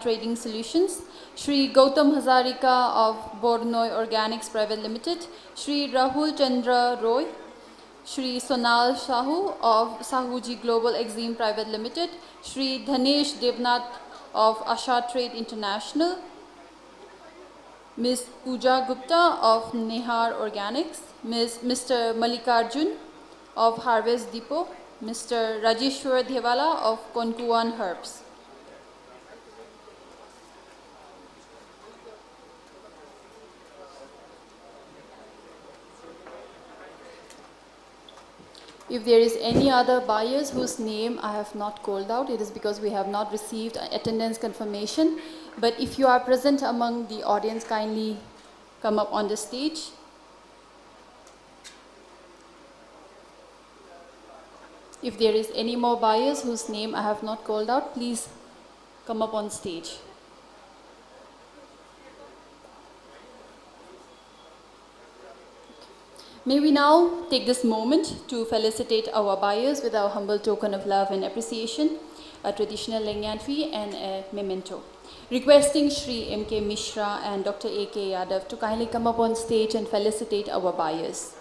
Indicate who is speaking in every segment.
Speaker 1: Trading Solutions, Shri Gautam Hazarika of Bornoi Organics Private Limited, Shri Rahul Chandra Roy, Shri Sonal Sahu of Sahuji Global Exim Private Limited, Shri Dhanesh Devnath of Asha Trade International, Ms. Pooja Gupta of Nehar Organics, Mr. Mallikarjun of Harvest Depot, Mr. Rajeshwar Dhewala of Konkuan Herbs. If there is any other buyers whose name I have not called out, it is because we have not received attendance confirmation. But if you are present among the audience, kindly come up on the stage. If there is any more buyers whose name I have not called out, please come up on stage. May we now take this moment to felicitate our buyers with our humble token of love and appreciation, a traditional Lengyan and a memento. Requesting Shri M.K. Mishra and Dr. A.K. Yadav to kindly come up on stage and felicitate our buyers.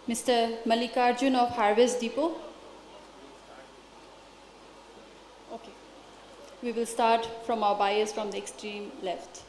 Speaker 1: Mr. Mallikarjun of Harvest Depot. Okay. We will start from our buyers from the extreme left.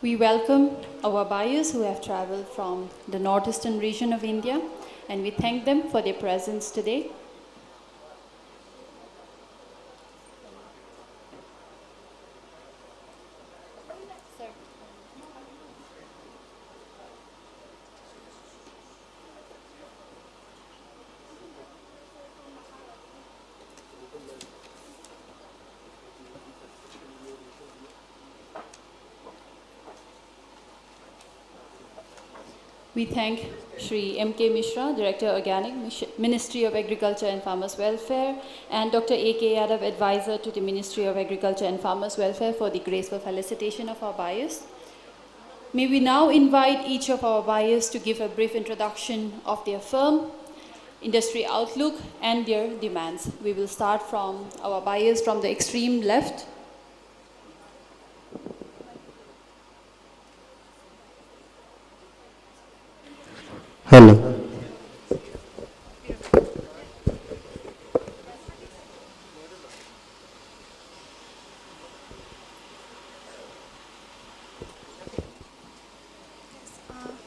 Speaker 1: We welcome our buyers who have traveled from the northeastern region of India, and we thank them for their presence today. We thank Shri M.K. Mishra, Director Organic, Ministry of Agriculture and Farmers Welfare, and Dr. A.K. Yadav, Advisor to the Ministry of Agriculture and Farmers Welfare, for the graceful felicitation of our buyers. May we now invite each of our buyers to give a brief introduction of their firm, industry outlook, and their demands. We will start from our buyers from the extreme left.
Speaker 2: Hello.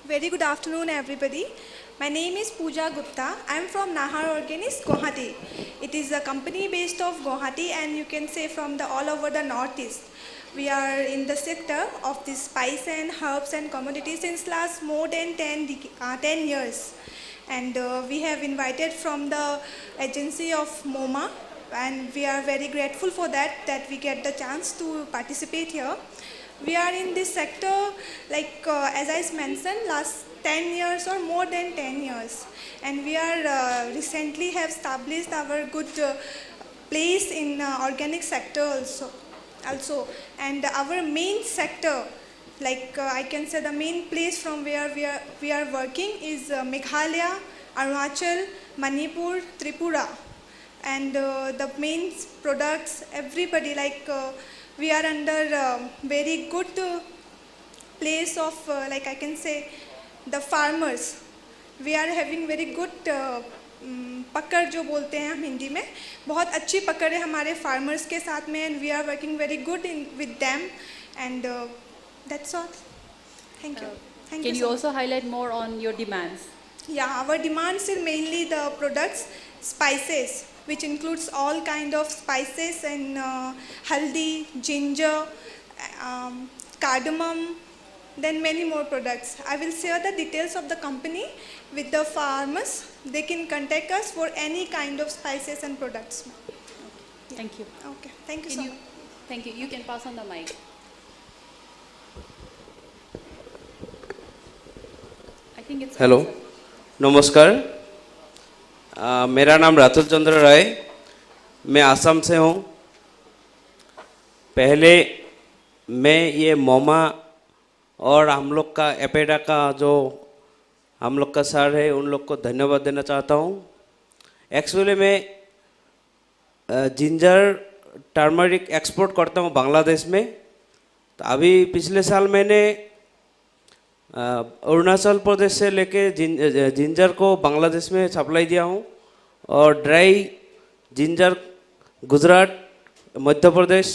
Speaker 3: Very good afternoon, everybody. My name is Pooja Gupta. I am from Nehar Organics, Guwahati. It is a company based of Guwahati, and you can say from all over the northeast. We are in the sector of the spice and herbs and commodities since last more than 10 years. And we have invited from the agency of MoMA, and we are very grateful for that we get the chance to participate here. We are in this sector, like as I mentioned, last 10 years or more than 10 years. And we are recently have established our good place in organic sector also. also. And our main sector, like I can say the main place from where we are working is Meghalaya, Arunachal, Manipur, Tripura. And the main products, everybody, like we are under very good place of like I can say the farmers. We are having very good पकड़ जो बोलते हैं हम हिंदी में, बहुत अच्छी पकड़ है हमारे farmers के साथ में, and we are working very good with them, and that's all. Thank you. Thank
Speaker 1: Can
Speaker 3: you
Speaker 1: you
Speaker 3: so
Speaker 1: also highlight more on your demands?
Speaker 3: Yeah, our demands are mainly the products, spices, which includes all kind of spices and haldi, ginger, cardamom, then many more products. I will share the details of the company with the farmers. They can contact us for any kind of spices and products.
Speaker 1: Thank you.
Speaker 3: Okay, thank you
Speaker 1: Can
Speaker 3: so
Speaker 1: you,
Speaker 3: much.
Speaker 1: thank you. You can pass on the mic. I think it's
Speaker 4: hello नमस्कार मेरा नाम रातुल चंद्र राय मैं आसाम से हूँ पहले मैं ये मोमा और हम लोग का एपेडा का जो हम लोग का सर है उन लोग को धन्यवाद देना चाहता हूँ एक्चुअली मैं जिंजर टर्मरिक एक्सपोर्ट करता हूँ बांग्लादेश में तो अभी पिछले साल मैंने अरुणाचल प्रदेश से लेके जिंजर को बांग्लादेश में सप्लाई दिया हूँ और ड्राई जिंजर गुजरात मध्य प्रदेश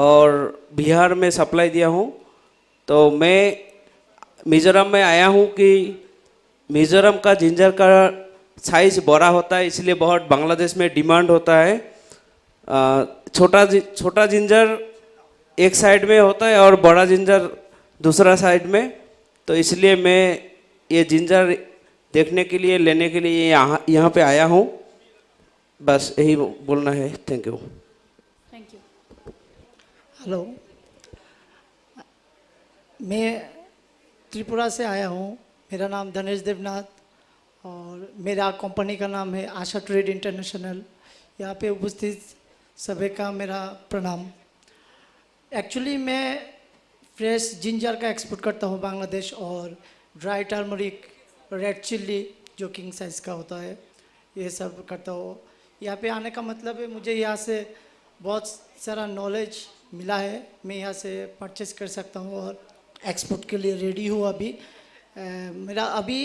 Speaker 4: और बिहार में सप्लाई दिया हूँ तो मैं मिज़ोरम में आया हूँ कि मिज़ोरम का जिंजर का साइज़ बड़ा होता है इसलिए बहुत बांग्लादेश में डिमांड होता है छोटा जिंजर एक साइड में होता है और बड़ा जिंजर दूसरा साइड में तो इसलिए मैं ये जिंजर देखने के लिए लेने के लिए यहाँ पे आया हूँ बस यही बोलना है thank you
Speaker 1: Thank you.
Speaker 5: Hello मैं त्रिपुरा से आया हूँ मेरा नाम धनेश देवनाथ और मेरा कंपनी का नाम है आशा ट्रेड इंटरनेशनल यहाँ पे उपस्थित सभी का मेरा प्रणाम एक्चुअली मैं फ्रेश जिंजर का एक्सपोर्ट करता हूँ बांग्लादेश और ड्राई टर्मरिक रेड चिल्ली जो किंग साइज़ का होता है ये सब करता हूँ यहाँ पे आने का मतलब है मुझे यहाँ से बहुत सारा नॉलेज मिला है मैं यहाँ से परचेस कर सकता हूँ और एक्सपोर्ट के लिए रेडी हूँ अभी मेरा अभी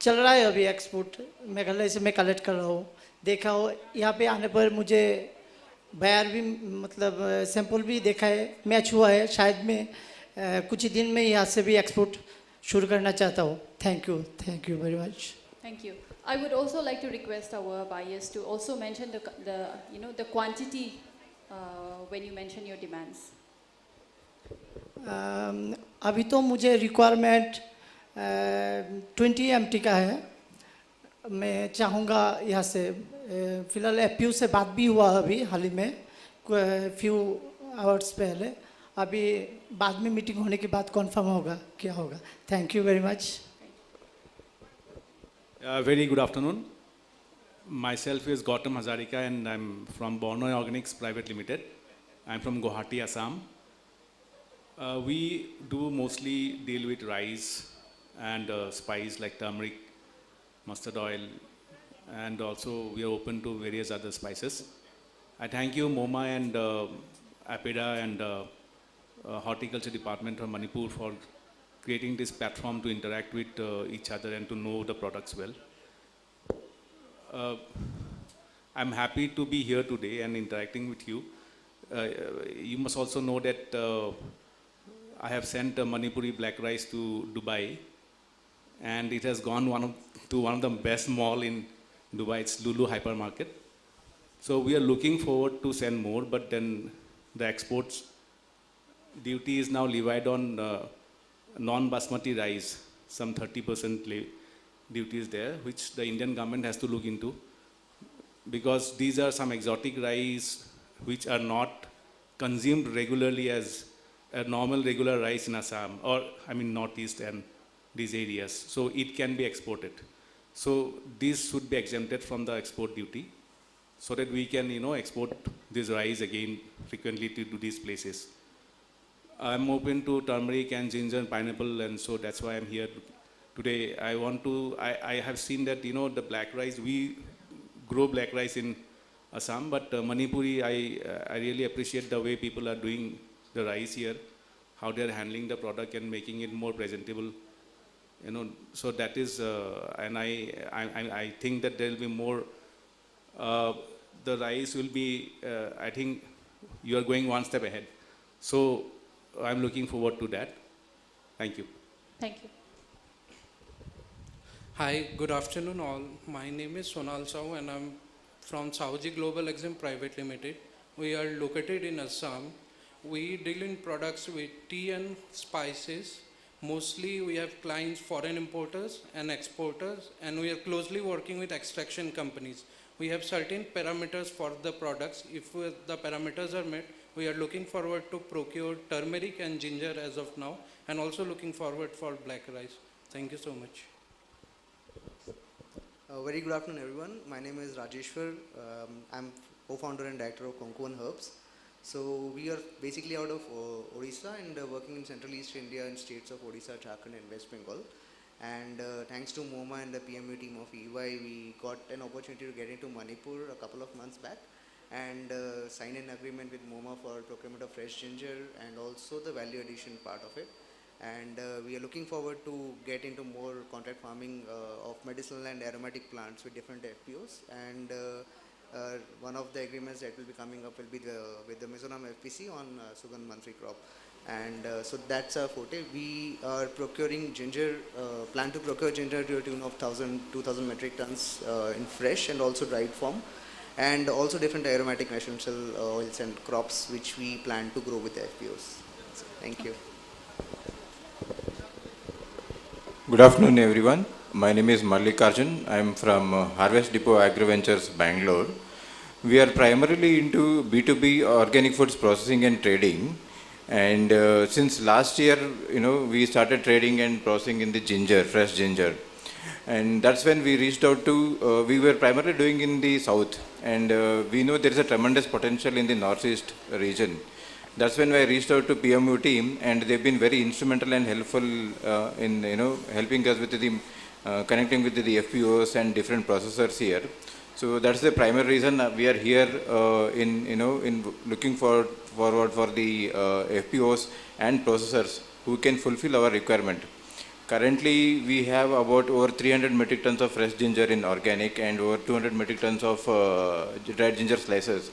Speaker 5: चल रहा है अभी एक्सपोर्ट मेघालय से मैं कलेक्ट कर रहा हूँ देखा हो यहाँ पे आने पर मुझे बायर भी मतलब सैंपल भी देखा है मैच हुआ है शायद मैं कुछ ही दिन में यहाँ से भी एक्सपोर्ट शुरू करना चाहता हूँ thank you very much
Speaker 1: Thank you. I would also like to request our buyers to also mention the quantity when you mention your demands.
Speaker 5: अभी तो मुझे रिक्वायरमेंट 20 MT का है मैं चाहूँगा यहाँ से फ़िलहाल एपीयू से बात भी हुआ अभी हाल ही में फ्यू आवर्स पहले अभी बाद में मीटिंग होने के बाद कंफर्म होगा क्या होगा thank you very much
Speaker 6: Very good afternoon. Myself is Gautam Hazarika and I'm from Bornoy Organics Private Limited. I'm from Guwahati, Assam. We do mostly deal with rice and spice like turmeric, mustard oil, and also we are open to various other spices. I thank you MoMA and APEDA and Horticulture Department from Manipur for creating this platform to interact with each other and to know the products well. I'm happy to be here today and interacting with you. You must also know that I have sent Manipuri black rice to Dubai and it has gone to one of the best mall in Dubai, it's Lulu Hypermarket. So we are looking forward to send more, but then the exports duty is now levied on non-basmati rice, some 30% duty is there, which the Indian government has to look into, because these are some exotic rice which are not consumed regularly as a normal regular rice in Assam, or I mean Northeast and these areas, so it can be exported. So these should be exempted from the export duty. so that we can, export this rice again frequently to these places. I'm open to turmeric and ginger and pineapple, and so that's why I'm here today. I have seen that, the black rice, we grow black rice in Assam, but Manipuri, I really appreciate the way people are doing the rice here, how they're handling the product and making it more presentable. So that is, and I think that there will be more, the rice will be, I think you are going one step ahead. So I'm looking forward to that. Thank you.
Speaker 1: Thank you.
Speaker 7: Hi, good afternoon all. My name is Sonal Sahu and I'm from Sahuji Global Exim Private Limited. We are located in Assam. We deal in products with tea and spices. Mostly we have clients, foreign importers and exporters, and we are closely working with extraction companies. We have certain parameters for the products. If the parameters are met, we are looking forward to procure turmeric and ginger as of now, and also looking forward for black rice. Thank you so much.
Speaker 8: Very good afternoon, everyone. My name is Rajeshwar. I'm co-founder and director of Konkan Herbs. So we are basically out of Odisha and working in Central East India in states of Odisha, Jharkhand and West Bengal. And thanks to MoMA and the PMU team of EY, we got an opportunity to get into Manipur a couple of months back and sign an agreement with MoMA for procurement of fresh ginger and also the value addition part of it. And we are looking forward to get into more contract farming of medicinal and aromatic plants with different FPOs. And one of the agreements that will be coming up will be with the Mizoram FPC on Sugandh monthly crop. And so that's our forte. We are procuring ginger, plan to procure ginger to a tune of 2,000 metric tons in fresh and also dried form. And also different aromatic essential oils and crops which we plan to grow with the FPOs. So, thank you.
Speaker 9: Good afternoon, everyone. My name is Mallikarjun. I am from Harvest Depot Agri Ventures, Bangalore. We are primarily into B2B organic foods processing and trading. And since last year, we started trading and processing in the ginger, fresh ginger. And that's when we reached out to, we were primarily doing in the south. And we know there is a tremendous potential in the northeast region. That's when I reached out to PMU team, and they've been very instrumental and helpful in helping us with the connecting with the FPOs and different processors here. So that's the primary reason we are here in looking forward for the FPOs and processors who can fulfill our requirement. Currently, we have about over 300 metric tons of fresh ginger in organic and over 200 metric tons of dried ginger slices.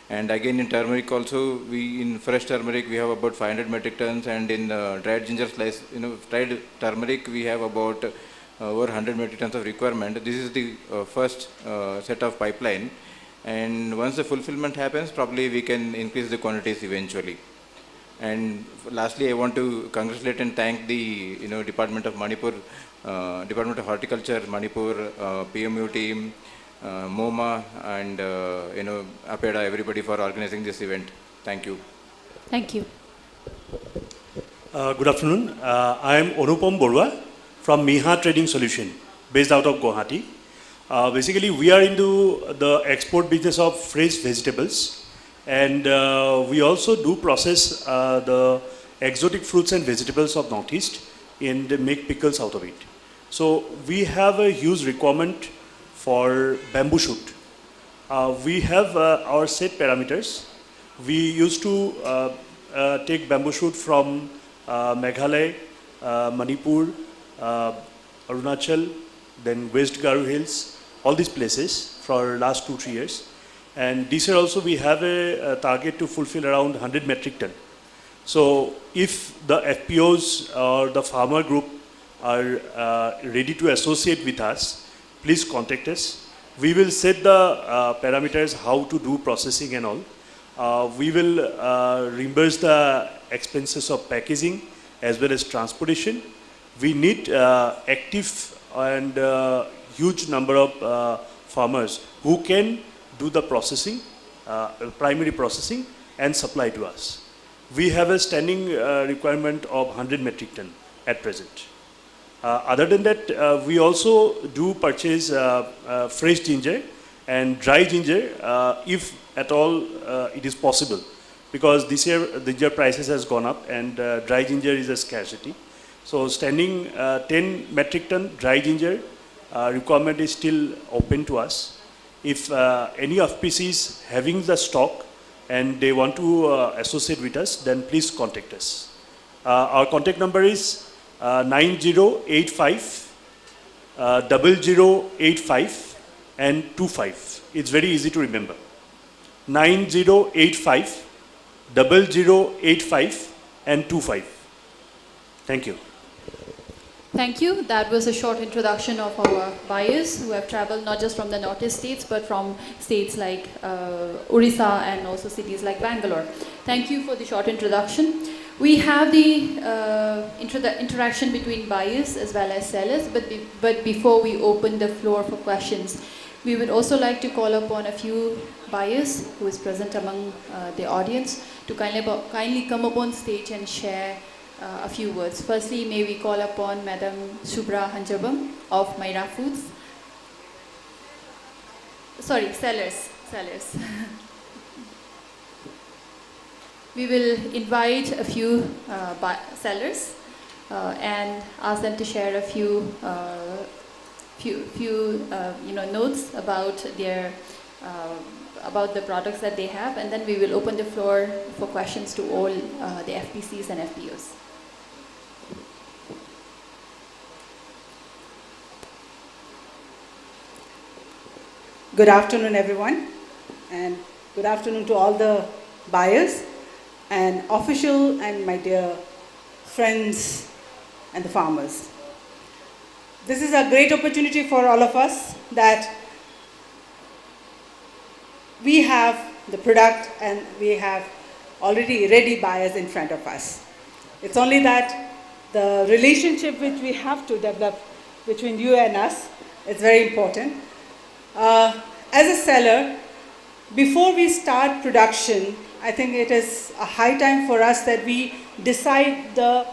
Speaker 9: And again in turmeric also, in fresh turmeric we have about 500 metric tons, and in dried ginger slice, dried turmeric we have about over 100 metric tons of requirement. This is the first set of pipeline, and once the fulfillment happens, probably we can increase the quantities eventually. And lastly, I want to congratulate and thank the Department of Manipur, Department of Horticulture, Manipur, PMU team, MoMA and APEDA, everybody for organizing this event. Thank you.
Speaker 1: Thank you.
Speaker 10: Good afternoon. I am Anupam Borua from Miha Trading Solution, based out of Guwahati. Basically, we are into the export business of fresh vegetables, and we also do process the exotic fruits and vegetables of Northeast and make pickles out of it. So we have a huge requirement for bamboo shoot. We have our set parameters. We used to take bamboo shoot from Meghalaya, Manipur, Arunachal, then West Garu Hills, all these places for last 2-3 years. And this year also we have a target to fulfill around 100 metric ton. So if the FPOs or the farmer group are ready to associate with us, please contact us. We will set the parameters how to do processing and all. We will reimburse the expenses of packaging as well as transportation. We need active and huge number of farmers who can do the processing, primary processing, and supply to us. We have a standing requirement of 100 metric ton at present. Other than that, we also do purchase fresh ginger and dry ginger, if at all it is possible, because this year the ginger prices has gone up and dry ginger is a scarcity. So standing 10 metric ton dry ginger requirement is still open to us. If any FPC is having the stock and they want to associate with us, then please contact us. Our contact number is 9085 0085 and 25. It's very easy to remember. 9085 0085 and 25. Thank you.
Speaker 1: Thank you. That was a short introduction of our buyers who have traveled not just from the northeast states but from states like Orissa and also cities like Bangalore. Thank you for the short introduction. We have the interaction between buyers as well as sellers, but before we open the floor for questions, we would also like to call upon a few buyers who is present among the audience to kindly come up on stage and share a few words. Firstly, may we call upon Madam Shubhra Hanjabam of Myra Foods. Sorry, sellers. We will invite a few sellers and ask them to share a few notes about their about the products that they have, and then we will open the floor for questions to all the FPCs and FPOs.
Speaker 11: Good afternoon, everyone, and good afternoon to all the buyers and official and my dear friends and the farmers. This is a great opportunity for all of us that we have the product and we have already ready buyers in front of us. It's only that the relationship which we have to develop between you and us is very important. As a seller, before we start production, I think it is a high time for us that we decide the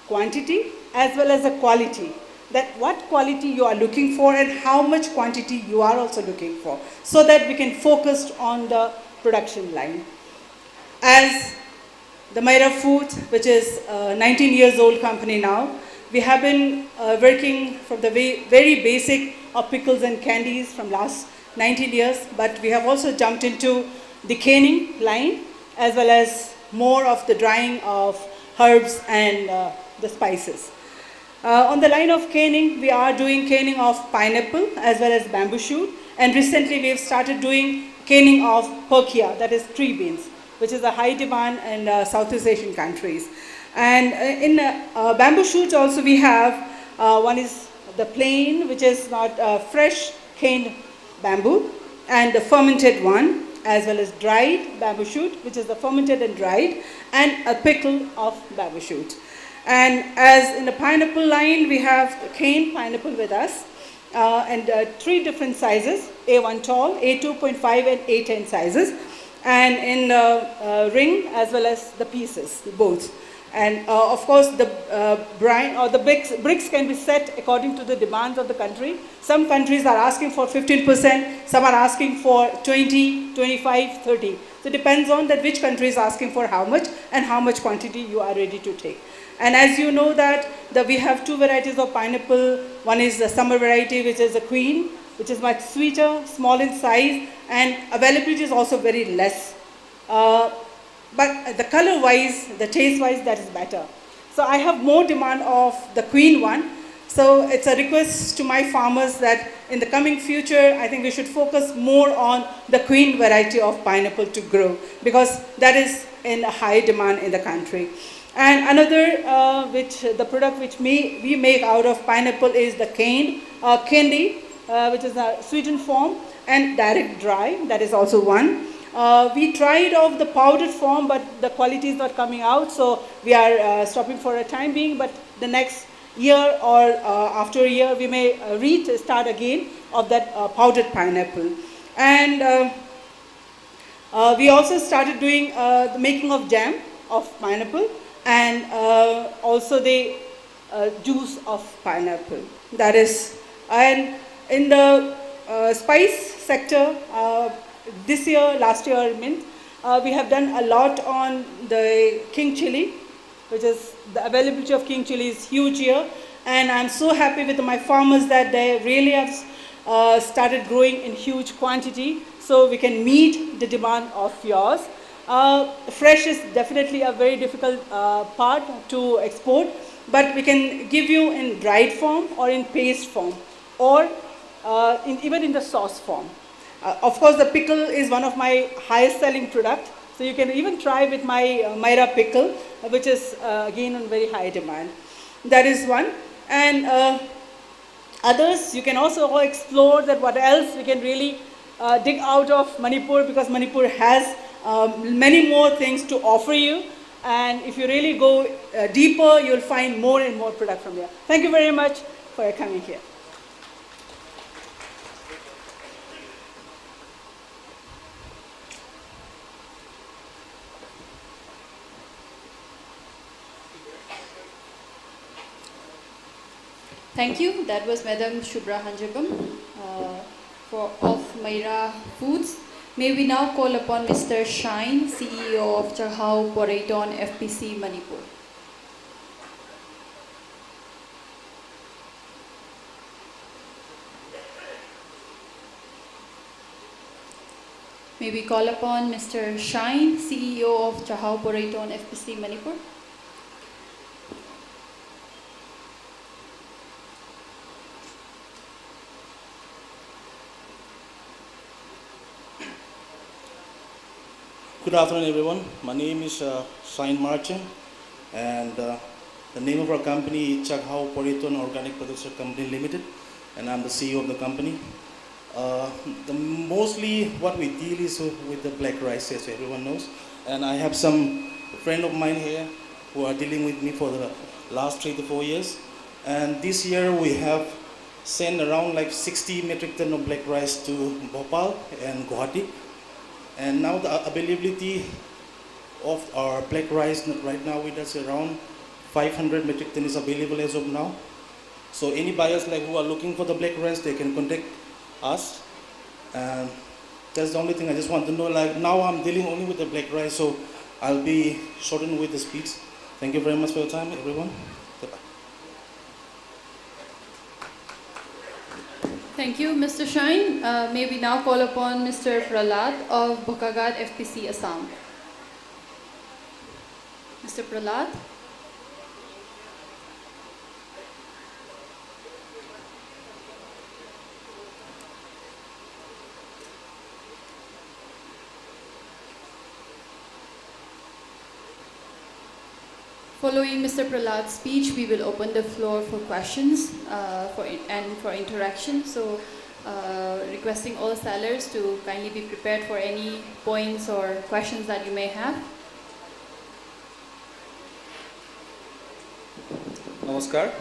Speaker 11: quantity as well as the quality. That what quality you are looking for and how much quantity you are also looking for, so that we can focus on the production line. As the Myra Foods, which is a 19 years old company now, we have been working from the very basic of pickles and candies from last 19 years, but we have also jumped into the canning line as well as more of the drying of herbs and the spices. On the line of canning, we are doing canning of pineapple as well as bamboo shoot, and recently we have started doing canning of perkia, that is tree beans, which is a high demand in Southeast Asian countries. And in bamboo shoots also we have, one is the plain, which is not fresh caned bamboo, and the fermented one, as well as dried bamboo shoot, which is the fermented and dried, and a pickle of bamboo shoot. And as in the pineapple line, we have cane pineapple with us, and 3 different sizes, A1 tall, A2.5 and A10 sizes, and in ring as well as the pieces, both. And of course, the brine or the bricks can be set according to the demands of the country. Some countries are asking for 15%, some are asking for 20, 25, 30. So it depends on that which country is asking for how much and how much quantity you are ready to take. And as you know that we have 2 varieties of pineapple. One is the summer variety, which is a queen, which is much sweeter, small in size, and availability is also very less. But the color-wise, the taste-wise, that is better. So I have more demand of the queen one. So it's a request to my farmers that in the coming future, I think we should focus more on the queen variety of pineapple to grow, because that is in a high demand in the country. And another the product which we make out of pineapple is the candy, which is a sweetened form, and direct dry, that is also one. We tried of the powdered form, but the quality is not coming out, so we are stopping for a time being, but the next year or after a year, we may restart again of that powdered pineapple. And we also started doing the making of jam of pineapple, and also the juice of pineapple. That is, and in the spice sector, this year, last year, I mean, we have done a lot on the king chili, which is the availability of king chili is huge here. And I'm so happy with my farmers that they really have started growing in huge quantity, so we can meet the demand of yours. Fresh is definitely a very difficult part to export, but we can give you in dried form or in paste form, or even in the sauce form. Of course, the pickle is one of my highest selling product, so you can even try with my Myra pickle, which is again on very high demand. That is one. And others, you can also explore that what else we can really dig out of Manipur, because Manipur has many more things to offer you. And if you really go deeper, you'll find more and more product from here. Thank you very much for your coming here.
Speaker 1: Thank you. That was Madam Shubhra Hanjabam of Myra Foods. May we now call upon Mr. Shine, CEO of Chahau Poraiton FPC Manipur. May we call upon Mr. Shine, CEO of Chahau Poraiton FPC Manipur.
Speaker 12: Good afternoon, everyone. My name is Shine Marchand, and the name of our company is Chahau Poraiton Organic Producer Company Limited, and I'm the CEO of the company. Mostly what we deal is with the black rice, as everyone knows, and I have some friend of mine here who are dealing with me for the last 3 to 4 years, and this year we have sent around like 60 metric ton of black rice to Bhopal and Guwahati. And now the availability of our black rice right now with us around 500 metric ton is available as of now. So any buyers like who are looking for the black rice, they can contact us. And that's the only thing I just want to know. Like now I'm dealing only with the black rice, so I'll be shortened with the speeds. Thank you very much for your time, everyone. Bye-bye.
Speaker 1: Thank you, Mr. Shine. May we now call upon Mr. Prahlad of Bokagad FPC Assam. Mr. Prahlad. Following Mr. Prahlad's speech, we will open the floor for questions and for interaction. So, requesting all sellers to kindly be prepared for any points or questions that you may have.
Speaker 13: Namaskar.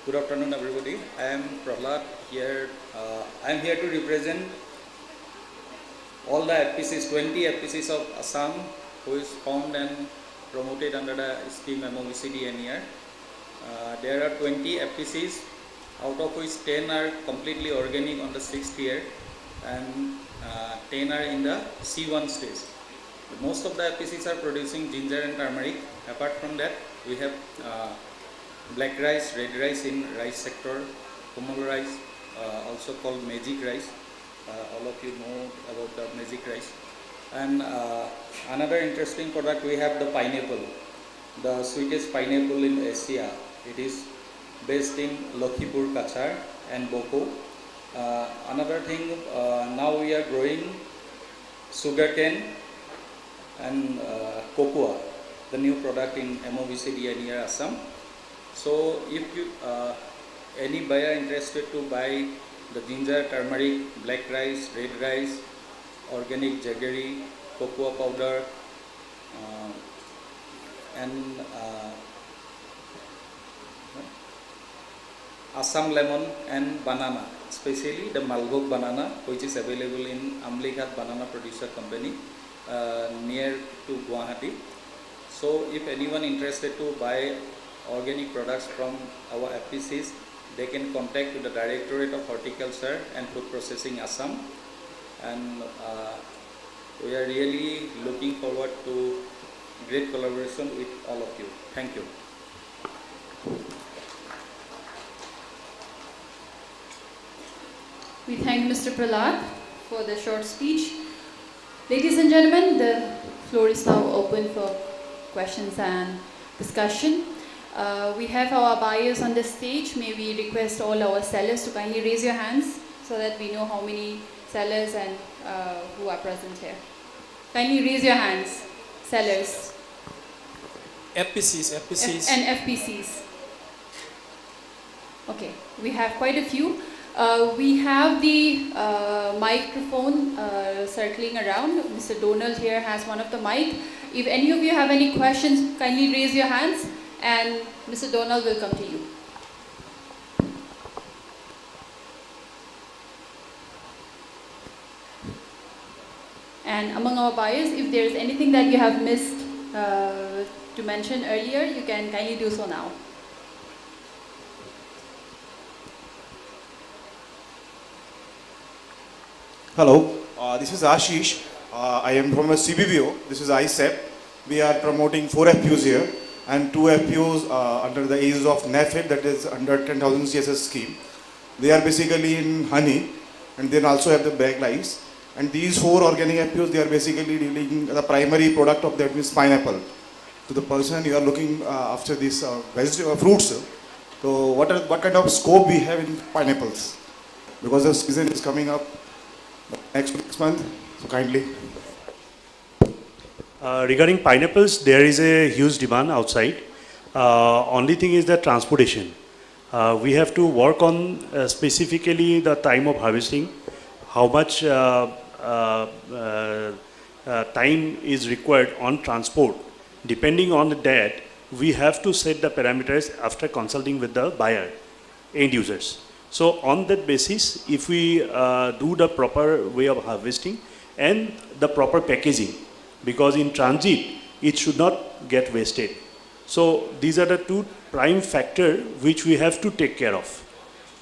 Speaker 13: Good afternoon, everybody. I am Prahlad here. I am here to represent all the FPCs, 20 FPCs of Assam, who is found and promoted under the scheme MOVCD NER. There are 20 FPCs, out of which 10 are completely organic on the 6th year and 10 are in the C1 stage. Most of the FPCs are producing ginger and turmeric. Apart from that, we have black rice, red rice in rice sector, komal rice, also called magic rice. All of you know about the magic rice. And another interesting product, we have the pineapple, the sweetest pineapple in Asia. It is based in Lakhipur, Kachar and Boko. Another thing, now we are growing sugarcane and cocoa, the new product in MOVCD near Assam. So if you, any buyer interested to buy the ginger, turmeric, black rice, red rice, organic jaggery, cocoa powder, and Assam lemon and banana, especially the Malbhog banana, which is available in Amlighat Banana Producer Company near to Guwahati. So if anyone interested to buy organic products from our FPCs, they can contact the Directorate of Horticulture and Food Processing Assam. and we are really looking forward to great collaboration with all of you. Thank you.
Speaker 1: We thank Mr. Prahlad for the short speech. Ladies and gentlemen, the floor is now open for questions and discussion. We have our buyers on the stage. May we request all our sellers to kindly raise your hands so that we know how many sellers and who are present here. Kindly raise your hands, sellers.
Speaker 14: FPCs.
Speaker 1: And FPCs. Okay, we have quite a few. We have the microphone circling around. Mr. Donald here has one of the mic. If any of you have any questions, kindly raise your hands and Mr. Donald will come to you. And among our buyers, if there is anything that you have missed to mention earlier, you can kindly do so now.
Speaker 15: Hello, this is Ashish. I am from a CBBO. This is ISEP. We are promoting 4 FPUs here and 2 FPUs under the aegis of NAFED, that is under 10,000 CSS scheme. They are basically in honey and then also have the bag lice. And these 4 organic FPUs, they are basically dealing the primary product of that means pineapple. To the person you are looking after these fruits. So what kind of scope we have in pineapples? Because the season is coming up next month, so kindly.
Speaker 10: Regarding pineapples, there is a huge demand outside. Only thing is the transportation. We have to work on specifically the time of harvesting, how much time is required on transport. Depending on that, we have to set the parameters after consulting with the buyer, end users. So on that basis, if we do the proper way of harvesting and the proper packaging, because in transit, it should not get wasted. So these are the 2 prime factors which we have to take care of.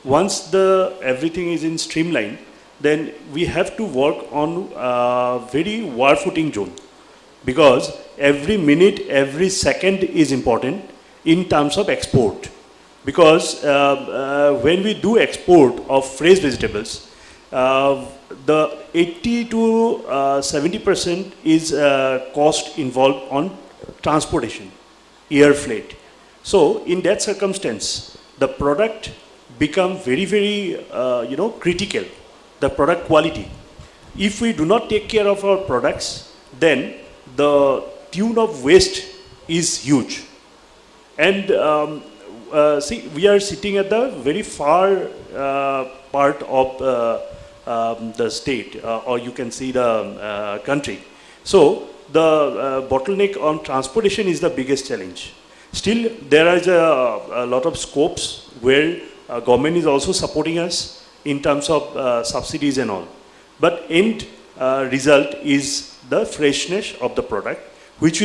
Speaker 10: Once everything is in streamline, then we have to work on very war-footing zone, because every minute, every second is important in terms of export. Because when we do export of fresh vegetables, the 80 to 70% is cost involved on transportation, air freight. So in that circumstance, the product become very, critical, the product quality. If we do not take care of our products, then the tune of waste is huge. And see, we are sitting at the very far part of the state, or you can see the country. So the bottleneck on transportation is the biggest challenge. Still, there is a lot of scopes where government is also supporting us in terms of subsidies and all. But end result is the freshness of the product, which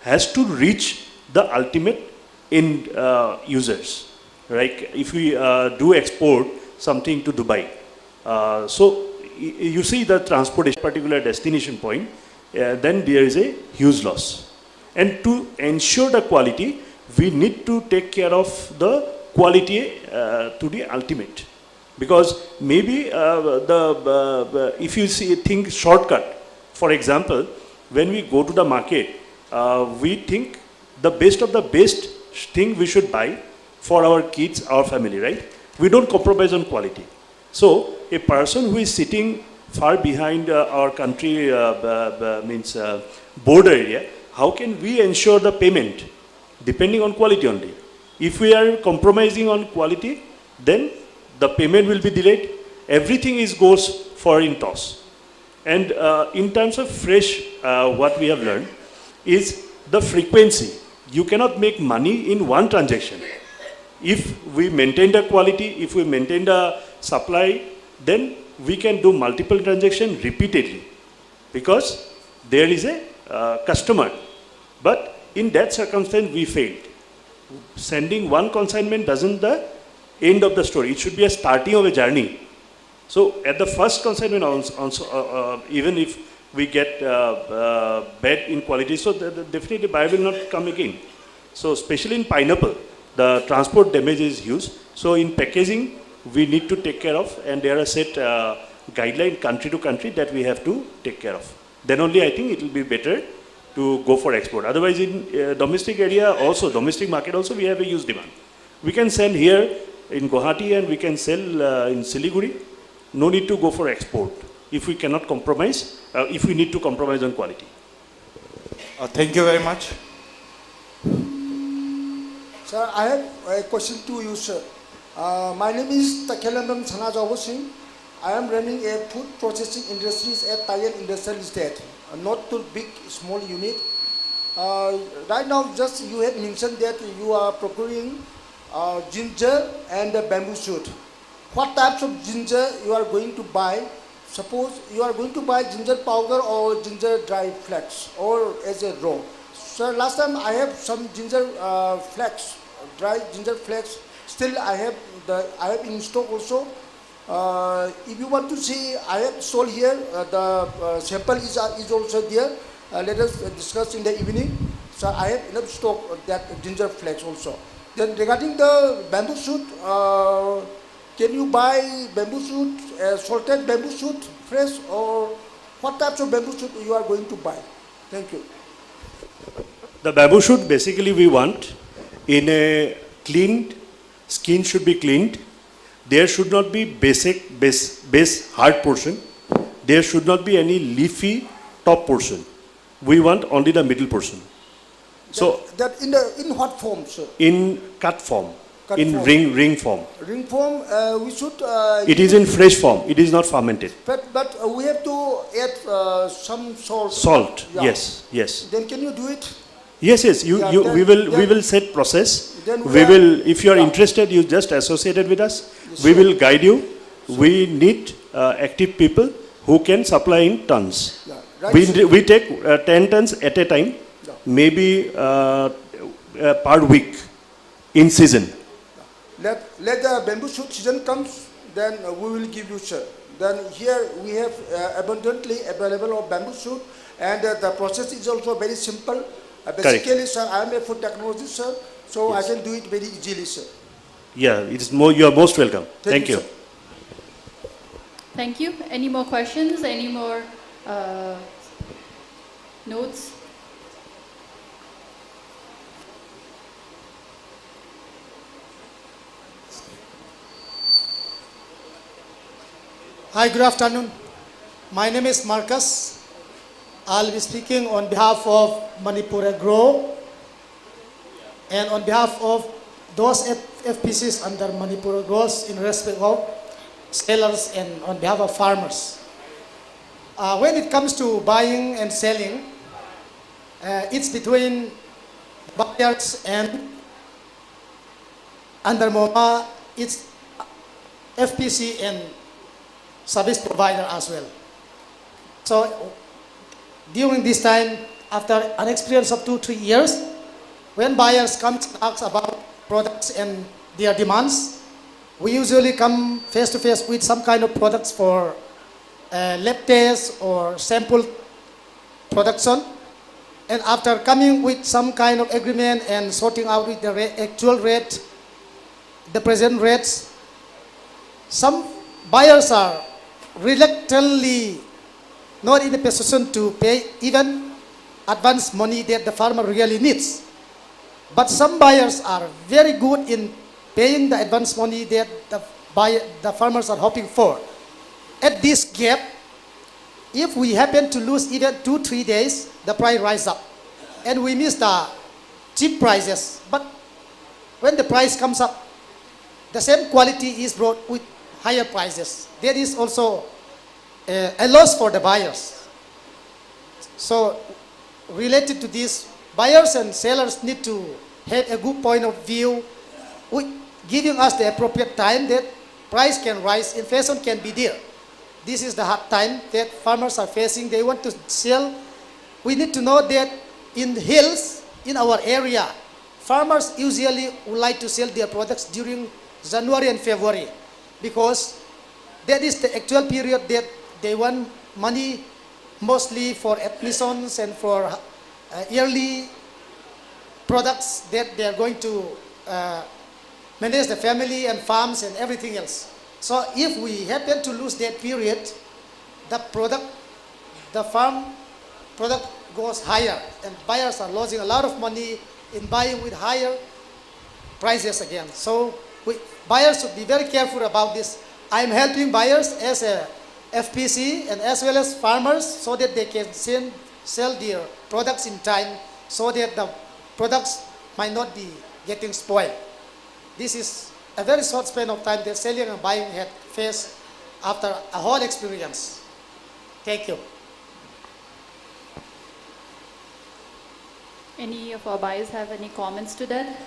Speaker 10: has to reach the ultimate end users. Like if we do export something to Dubai, so you see the transportation particular destination point, then there is a huge loss. And to ensure the quality, we need to take care of the quality to the ultimate. Because maybe if you think shortcut, for example, when we go to the market, we think the best of the best thing we should buy for our kids, our family, right? We don't compromise on quality. So a person who is sitting far behind our country border area, how can we ensure the payment? Depending on quality only. If we are compromising on quality, then the payment will be delayed. Everything goes for in toss. And in terms of fresh, what we have learned is the frequency. You cannot make money in one transaction. If we maintain the quality, if we maintain the supply, then we can do multiple transactions repeatedly, because there is a customer. But in that circumstance, we failed. Sending one consignment doesn't the end of the story. It should be a starting of a journey. So at the first consignment also even if we get bad in quality, so definitely buyer will not come again. So especially in pineapple, the transport damage is huge. So in packaging, we need to take care of, and there are set guideline country to country that we have to take care of. Then only I think it will be better to go for export. Otherwise in domestic area also, domestic market also, we have a huge demand. We can sell here in Guwahati and we can sell in Siliguri. No need to go for export if we cannot compromise, if we need to compromise on quality.
Speaker 15: Thank you very much.
Speaker 14: Sir, I have a question to you, sir. My name is Takelandam Sanajawar Singh. I am running a food processing industries at Thailand Industrial Estate, not too big, small unit. Right now, just you had mentioned that you are procuring ginger and bamboo shoot. What types of ginger you are going to buy? Suppose you are going to buy ginger powder or ginger dry flakes or as a raw. Sir, last time I have some ginger flakes, dry ginger flakes. Still I have in stock also. If you want to see, I have sold here. The sample is also there. Let us discuss in the evening. So I have enough stock of that ginger flakes also. Then regarding the bamboo shoot, can you buy bamboo shoot, salted bamboo shoot, fresh, or what types of bamboo shoot you are going to buy? Thank you.
Speaker 10: The bamboo shoot basically we want in a cleaned, skin should be cleaned. There should not be base hard portion. There should not be any leafy top portion. We want only the middle portion. So
Speaker 14: that in what form, sir?
Speaker 10: In cut form, in
Speaker 14: form.
Speaker 10: ring form.
Speaker 14: Ring form, we should.
Speaker 10: It is in fresh form. It is not fermented.
Speaker 14: But we have to add some salt.
Speaker 10: Salt.
Speaker 14: Yeah.
Speaker 10: Yes.
Speaker 14: Then can you do it?
Speaker 10: Yes. We will set process. We will. If you are interested, you just associated with us. Yes, we will guide you. We need active people who can supply in tons. Yeah, right, we take 10 tons at a time, maybe per week in season.
Speaker 14: Let the bamboo shoot season comes, then we will give you, sir. Then here we have abundantly available of bamboo shoot, and the process is also very simple. Basically, sir, I am a food technologist, sir, so yes. I can do it very easily, sir.
Speaker 10: Yeah, it's more. You are most welcome. Thank you.
Speaker 1: Thank you. Any more questions? Any more notes?
Speaker 5: Hi, good afternoon. My name is Marcus. I'll be speaking on behalf of Manipur Grow and on behalf of those FPCs under Manipur Grows in respect of sellers and on behalf of farmers. When it comes to buying and selling, it's between buyers and under MOMA, it's FPC and service provider as well. So during this time, after an experience of 2-3 years, when buyers come to ask about products and their demands, we usually come face to face with some kind of products for lab test or sample production. And after coming with some kind of agreement and sorting out with the actual rate, the present rates, some buyers are reluctantly not in a position to pay even advance money that the farmer really needs. But some buyers are very good in paying the advance money that the farmers are hoping for. At this gap, if we happen to lose even 2-3 days, the price rises up. And we miss the cheap prices. But when the price comes up, the same quality is brought with higher prices. There is also a loss for the buyers. So related to this, buyers and sellers need to have a good point of view, giving us the appropriate time that price can rise, inflation can be there. This is the hard time that farmers are facing. They want to sell. We need to know that in the hills, in our area, farmers usually would like to sell their products during January and February because that is the actual period that they want money mostly for admissions and for yearly products that they are going to manage the family and farms and everything else. So if we happen to lose that period, the farm product goes higher, and buyers are losing a lot of money in buying with higher prices again. So buyers should be very careful about this. I am helping buyers as a FPC and as well as farmers so that they can sell their products in time, so that the products might not be getting spoiled. This is a very short span of time that selling and buying had faced after a whole experience. Thank you.
Speaker 1: Any of our buyers have any comments to that?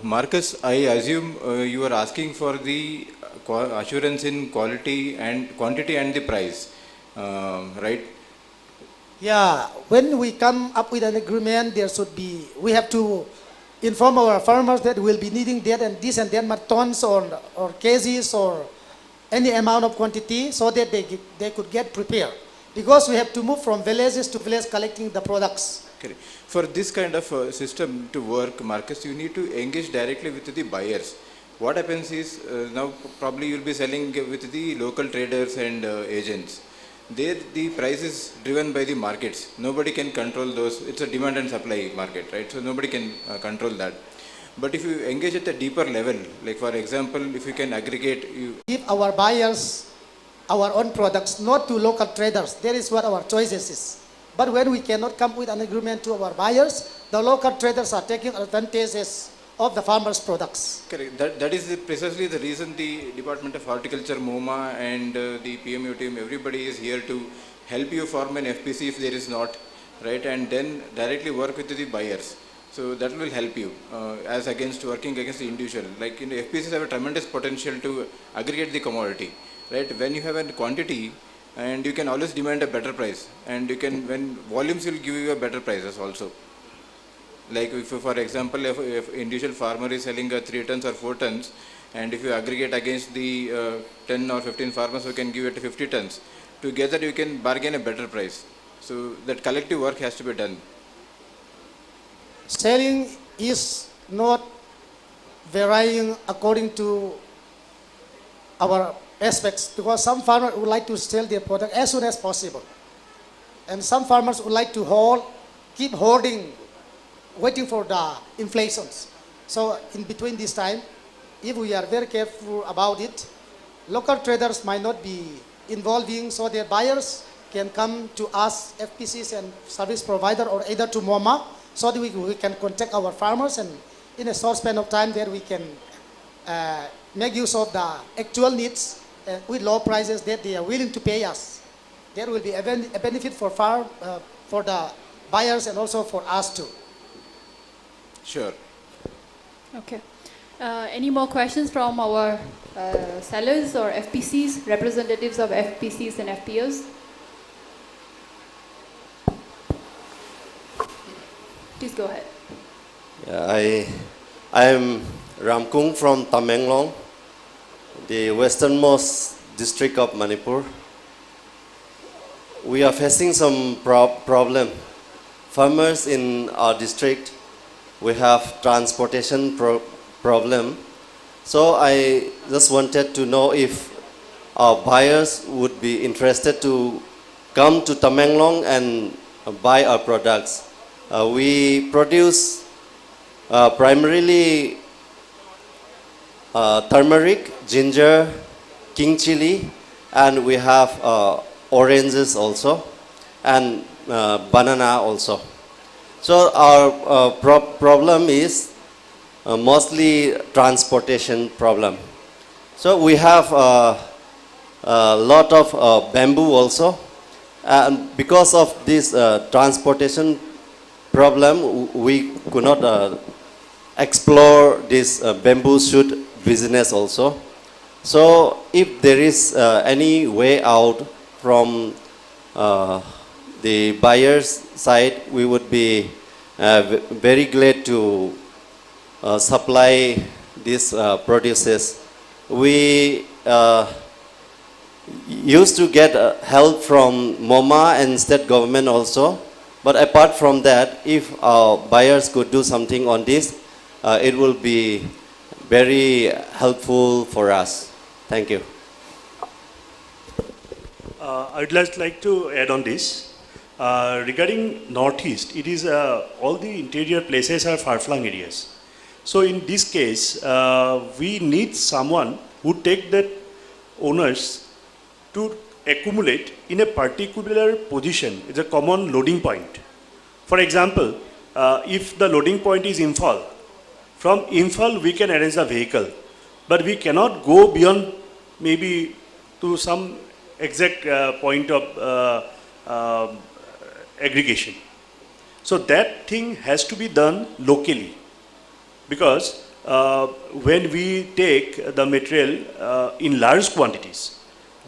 Speaker 9: Marcus, I assume you are asking for the assurance in quality and quantity and the price, right?
Speaker 5: Yeah, when we come up with an agreement, there should be, we have to inform our farmers that we'll be needing that and that much tons or kgs or any amount of quantity, so that they could get prepared. Because we have to move from villages to villages collecting the products.
Speaker 9: Okay. For this kind of system to work, Marcus, you need to engage directly with the buyers. What happens is, now probably you'll be selling with the local traders and agents. There the price is driven by the markets. Nobody can control those. It's a demand and supply market, right? So nobody can control that. But if you engage at a deeper level, like for example, if you can aggregate,
Speaker 5: give our buyers our own products, not to local traders. That is what our choices is. But when we cannot come with an agreement to our buyers, the local traders are taking advantages of the farmers' products.
Speaker 9: Correct. That is precisely the reason the Department of Horticulture, MoMA and the PMU team, everybody is here to help you form an FPC if there is not, right? And then directly work with the buyers. So that will help you as against working against the individual. Like, FPCs have a tremendous potential to aggregate the commodity, right? When you have a quantity, and you can always demand a better price, and you can, when volumes will give you a better prices also. Like if, for example, if individual farmer is selling 3 tons or 4 tons, and if you aggregate against the 10 or 15 farmers who can give it 50 tons, together you can bargain a better price. So that collective work has to be done.
Speaker 5: Selling is not varying according to our aspects, because some farmers would like to sell their product as soon as possible, and some farmers would like to keep holding, waiting for the inflations. So in between this time, if we are very careful about it, local traders might not be involving, so their buyers can come to us, FPCs and service provider, or either to MoMA, so that we can contact our farmers, and in a short span of time there we can make use of the actual needs with low prices that they are willing to pay us. There will be a benefit for the buyers and also for us too.
Speaker 9: Sure.
Speaker 1: Okay. Any more questions from our sellers or FPCs, representatives of FPCs and FPOs? Please go ahead.
Speaker 2: Yeah, I am Ramkung from Tamenglong, the westernmost district of Manipur. We are facing some problem. Farmers in our district, we have transportation problem. So I just wanted to know if our buyers would be interested to come to Tamenglong and buy our products. We produce primarily turmeric, ginger, king chili, and we have oranges also, and banana also. So our problem is mostly transportation problem. So we have a lot of bamboo also, and because of this transportation problem, we could not explore this bamboo shoot business also. So if there is any way out from the buyer's side, we would be very glad to supply these produces. We used to get help from MoMA and state government also. But apart from that, if our buyers could do something on this, it will be very helpful for us. Thank you.
Speaker 10: I'd just like to add on this. Regarding Northeast, it is all the interior places are far-flung areas. So in this case, we need someone who take that owners to accumulate in a particular position. It's a common loading point. For example, if the loading point is IMPHAL, from IMPHAL we can arrange the vehicle, but we cannot go beyond maybe to some exact point of aggregation. So that thing has to be done locally, because when we take the material in large quantities,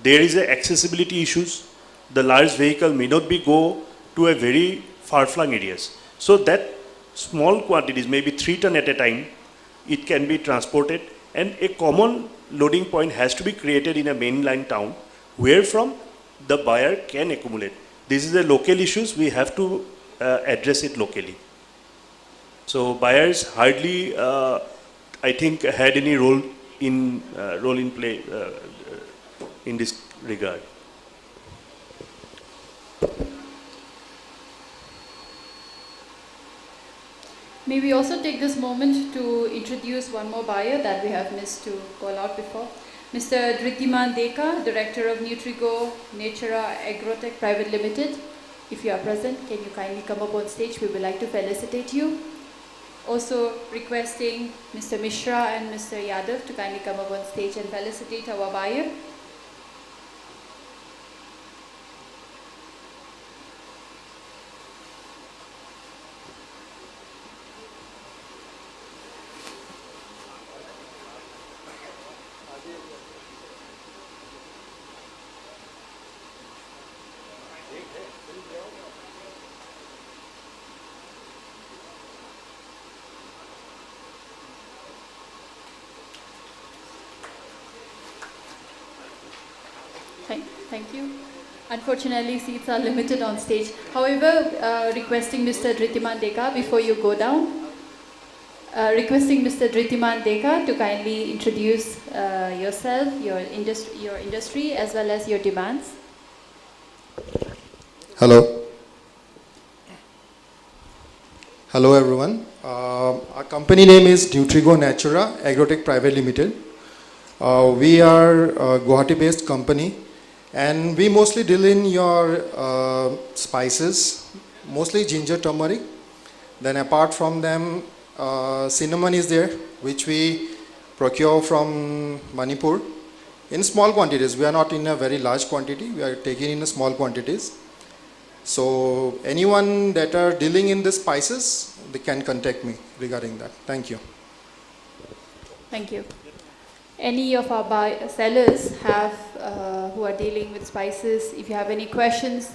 Speaker 10: there is accessibility issues. The large vehicle may not be go to a very far-flung areas. So that small quantities, maybe 3 ton at a time, it can be transported, and a common loading point has to be created in a mainline town where from the buyer can accumulate. This is a local issues, we have to address it locally. So buyers hardly, I think, had any role in play in this regard.
Speaker 1: May we also take this moment to introduce one more buyer that we have missed to call out before. Mr. Dhritiman Deka, Director of Nutrigo Natura Agrotech Private Limited. If you are present, can you kindly come up on stage? We would like to felicitate you. Also requesting Mr. Mishra and Mr. Yadav to kindly come up on stage and felicitate our buyer. Thank you. Unfortunately, seats are limited on stage. However, requesting Mr. Dhritiman Deka before you go down, requesting Mr. Dhritiman Deka to kindly introduce yourself, your industry, as well as your demands.
Speaker 16: Hello. Hello, everyone. Our company name is Nutrigo Natura Agrotech Private Limited. We are a Guwahati-based company, and we mostly deal in your spices, mostly ginger, turmeric. Then apart from them, cinnamon is there, which we procure from Manipur in small quantities. We are not in a very large quantity. We are taking in small quantities. So anyone that are dealing in the spices, they can contact me regarding that. Thank you.
Speaker 1: Thank you. Any of our sellers have who are dealing with spices, if you have any questions,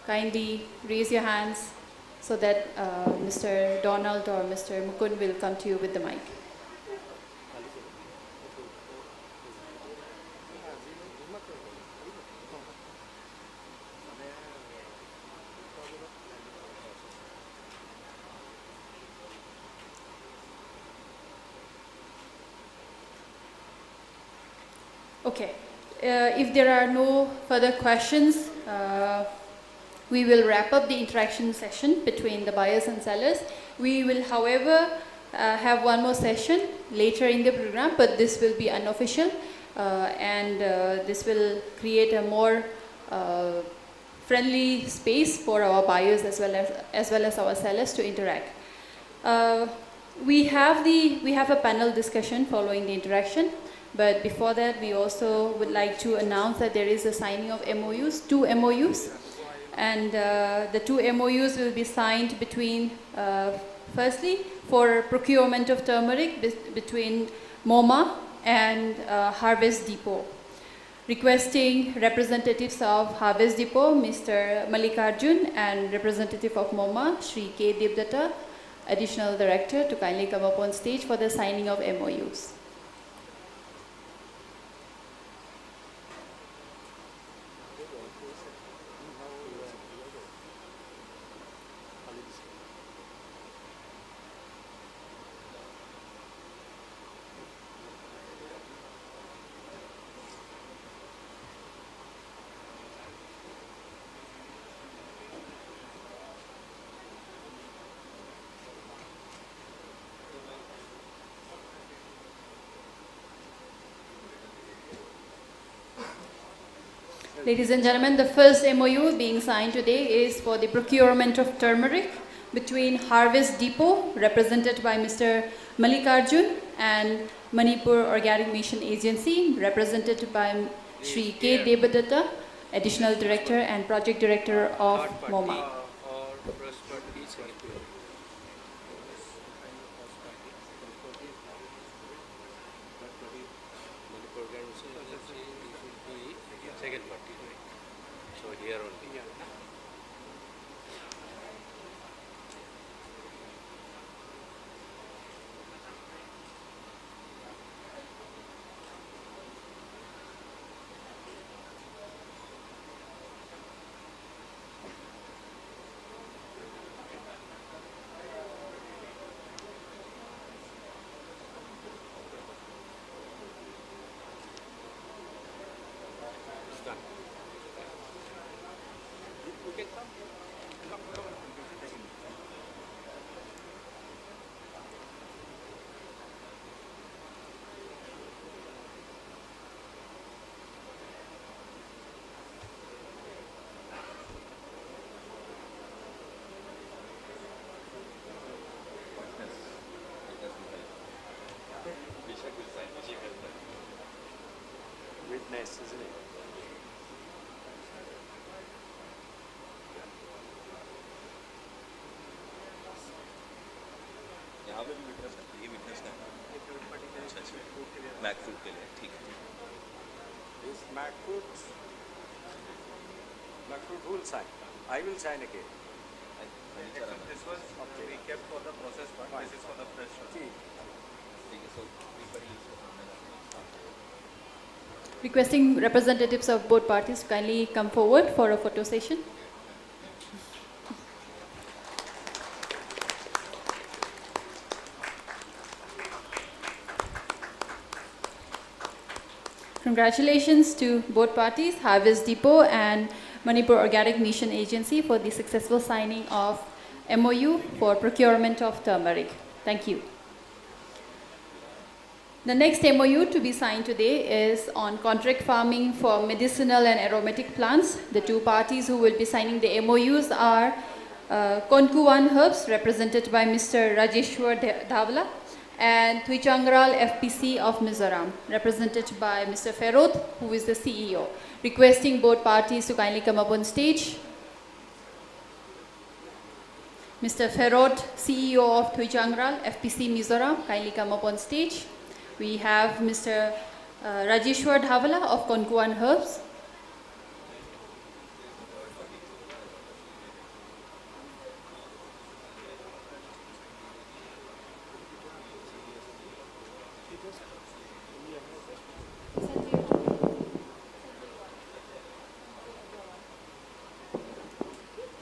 Speaker 1: kindly raise your hands so that Mr. Donald or Mr. Mukund will come to you with the mic. Okay, if there are no further questions, we will wrap up the interaction session between the buyers and sellers. We will, however, have one more session later in the program, but this will be unofficial, and this will create a more friendly space for our buyers as well as our sellers to interact. We have a panel discussion following the interaction. But before that, we also would like to announce that there is a signing of MOUs, 2 MOUs. And the 2 MOUs will be signed between, firstly, for procurement of turmeric between MoMA and Harvest Depot. Requesting representatives of Harvest Depot, Mr. Mallikarjun, and representative of MoMA, Shri K. Devdatta, Additional Director, to kindly come up on stage for the signing of MOUs. Ladies and gentlemen, the first MOU being signed today is for the procurement of turmeric between Harvest Depot, represented by Mr. Mallikarjun, and Manipur Organic Mission Agency, represented by Shri K. Devadatta, Additional Director and Project Director of MoMA.
Speaker 17: Witness, isn't it?
Speaker 18: यहाँ पे भी witness है, ये witness है। अच्छा अच्छा, मैकफ्रूट के लिए, ठीक है।
Speaker 17: This MacFruit will sign. I will sign again.
Speaker 6: This was we kept for the process part. This is for the fresh one.
Speaker 1: Requesting representatives of both parties to kindly come forward for a photo session. Congratulations to both parties, Harvest Depot and Manipur Organic Mission Agency, for the successful signing of MOU for procurement of turmeric. Thank you. The next MOU to be signed today is on contract farming for medicinal and aromatic plants. The two parties who will be signing the MOUs are Konkuwan Herbs, represented by Mr. Rajeshwar Dhavla, and Thuichangral FPC of Mizoram, represented by Mr. Ferod, who is the CEO. Requesting both parties to kindly come up on stage. Mr. Ferod, CEO of Thuichangral FPC Mizoram, kindly come up on stage. We have Mr. Rajeshwar Dhavala of Konkuwan Herbs.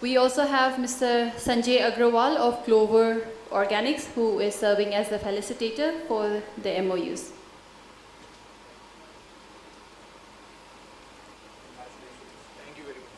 Speaker 1: We also have Mr. Sanjay Agrawal of Clover Organics, who is serving as the felicitator for the MOUs.
Speaker 17: Thank you very much.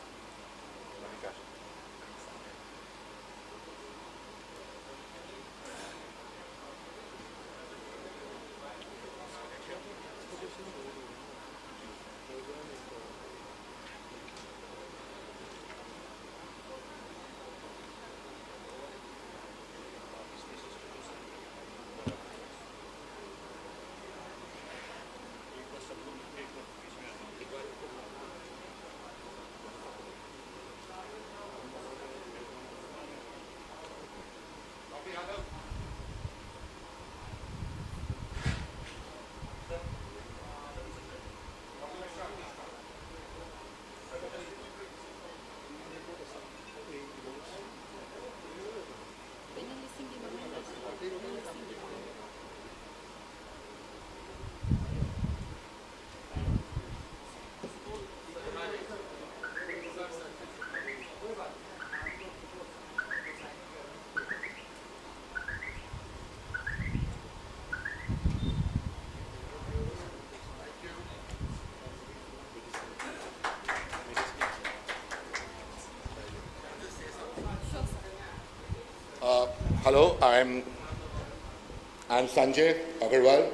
Speaker 19: Uh, Hello, I'm Sanjay Agarwal.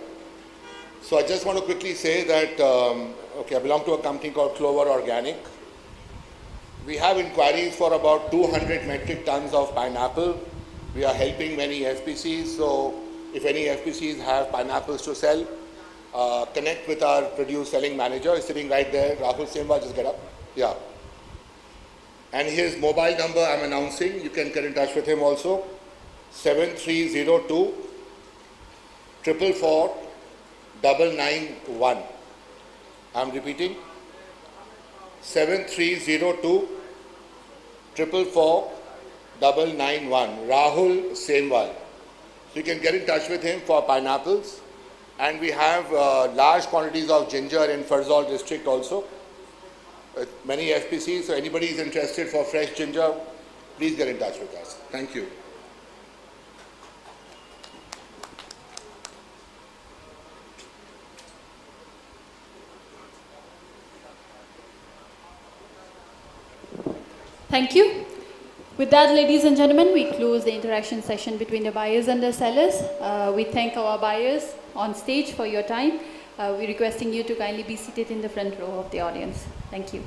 Speaker 19: So I just want to quickly say that, I belong to a company called Clover Organic. We have inquiries for about 200 metric tons of pineapple. We are helping many FPCs, so if any FPCs have pineapples to sell, connect with our produce selling manager. He's sitting right there. Rahul Semba, just get up. Yeah. And his mobile number I'm announcing. You can get in touch with him also. 7302 444 991. I'm repeating. 7302 444 991. Rahul Semwal. So you can get in touch with him for pineapples. And we have large quantities of ginger in Farzal district also. Many FPCs, so anybody is interested for fresh ginger, please get in touch with us. Thank you.
Speaker 1: Thank you. With that, ladies and gentlemen, we close the interaction session between the buyers and the sellers. We thank our buyers on stage for your time. We're requesting you to kindly be seated in the front row of the audience. Thank you.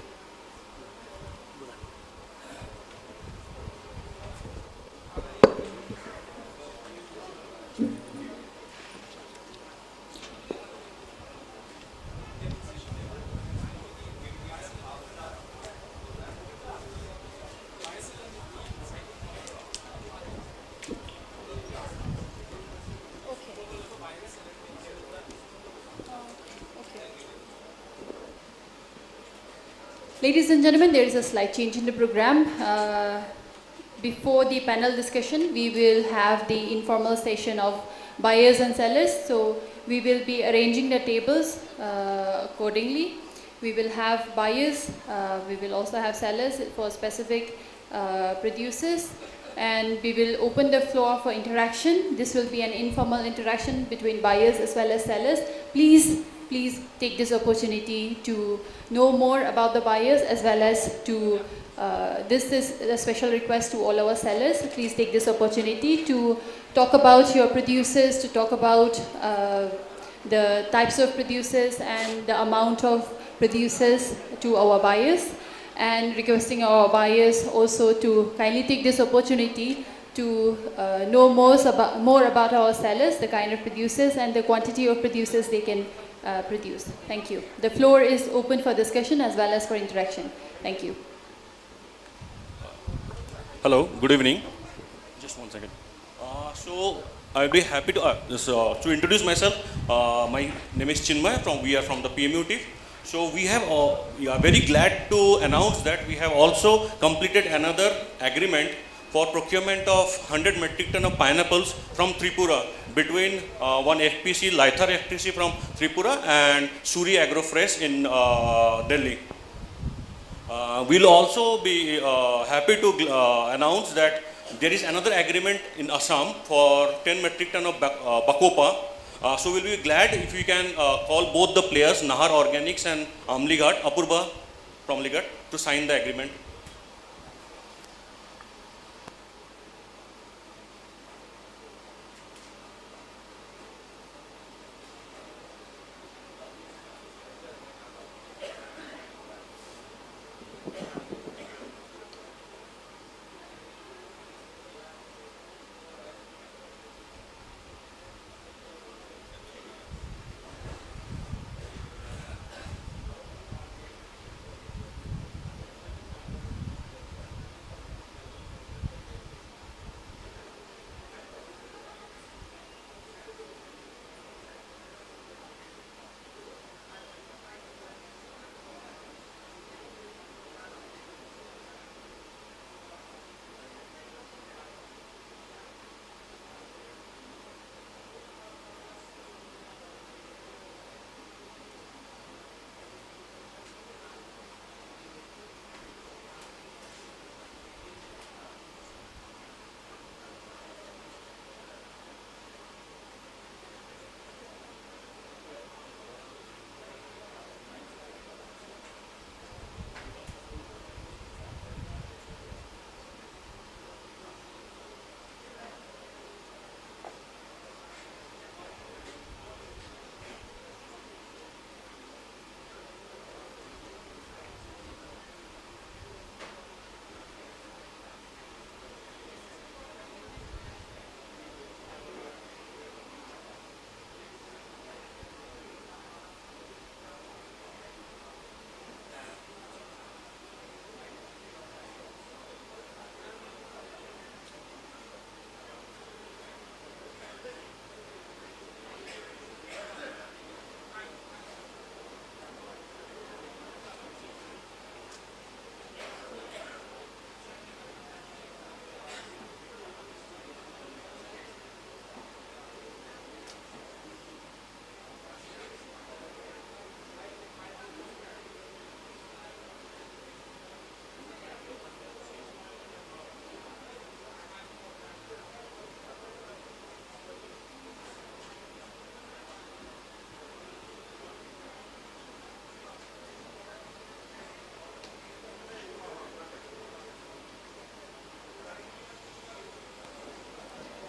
Speaker 1: Ladies and gentlemen, there is a slight change in the program. Before the panel discussion, we will have the informal session of buyers and sellers. So we will be arranging the tables accordingly. We will have buyers, we will also have sellers for specific producers, and we will open the floor for interaction. This will be an informal interaction between buyers as well as sellers. Please take this opportunity to know more about the buyers as well as to, this is a special request to all our sellers. Please take this opportunity to talk about your producers, to talk about the types of producers and the amount of producers to our buyers, and requesting our buyers also to kindly take this opportunity to know more about our sellers, the kind of producers and the quantity of producers they can produce. Thank you. The floor is open for discussion as well as for interaction. Thank you.
Speaker 20: Hello, good evening. Just one second. So I'll be happy to to introduce myself. My name is Chinmay. We are from the PMUT. So we are very glad to announce that we have also completed another agreement for procurement of 100 metric ton of pineapples from Tripura between one FPC, Lythar FPC from Tripura and Suri Agrofresh in Delhi. We'll also be happy to announce that there is another agreement in Assam for 10 metric ton of Bacopa. So we'll be glad if we can call both the players, Nahar Organics and Amlighat, Apurva from Lighat, to sign the agreement.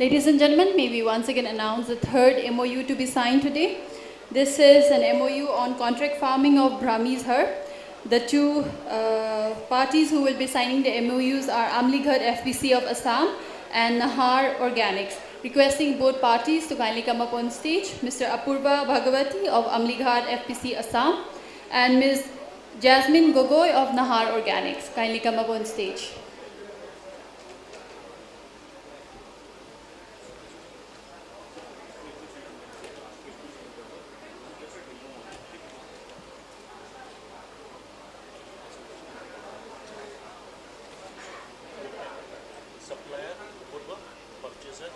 Speaker 1: Ladies and gentlemen, may we once again announce the third MOU to be signed today. This is an MOU on contract farming of Brahmese herd. The two parties who will be signing the MOUs are Amlighar FPC of Assam and Nahar Organics. Requesting both parties to kindly come up on stage, Mr. Apurva Bhagawati of Amlighar FPC Assam and Ms. Jasmine Gogoi of Nahar Organics. Kindly come up on stage.
Speaker 20: Supplier, Apurva, purchaser.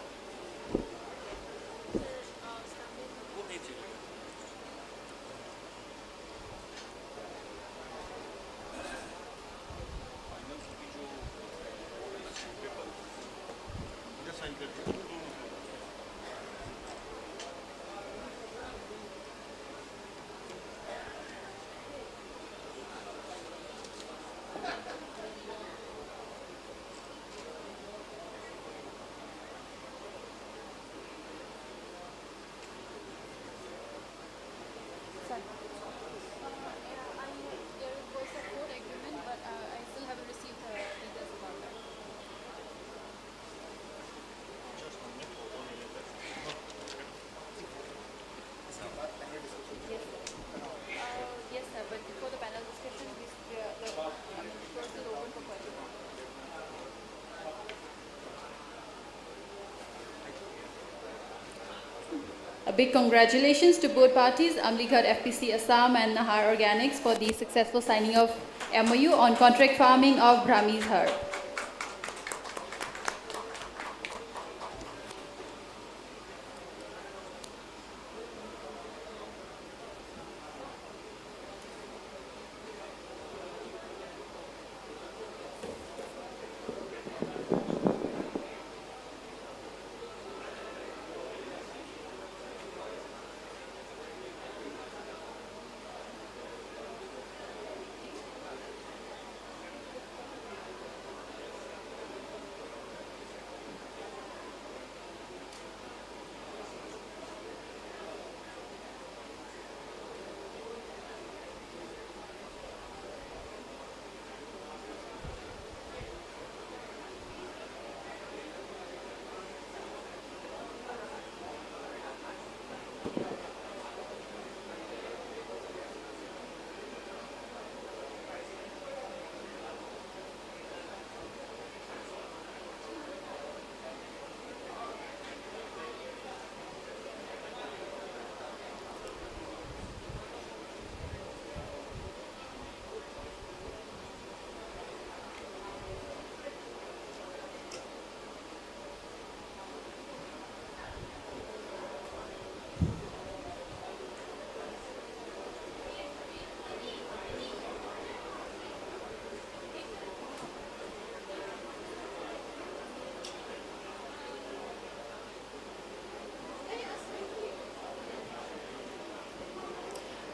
Speaker 1: A big congratulations to both parties, Amlighar FPC Assam and Nahar Organics, for the successful signing of MOU on contract farming of Brahmese herd.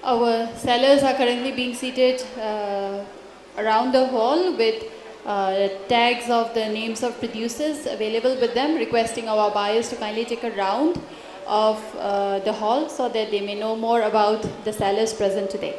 Speaker 1: Our sellers are currently being seated around the hall with tags of the names of producers available with them, requesting our buyers to kindly take a round of the hall so that they may know more about the sellers present today.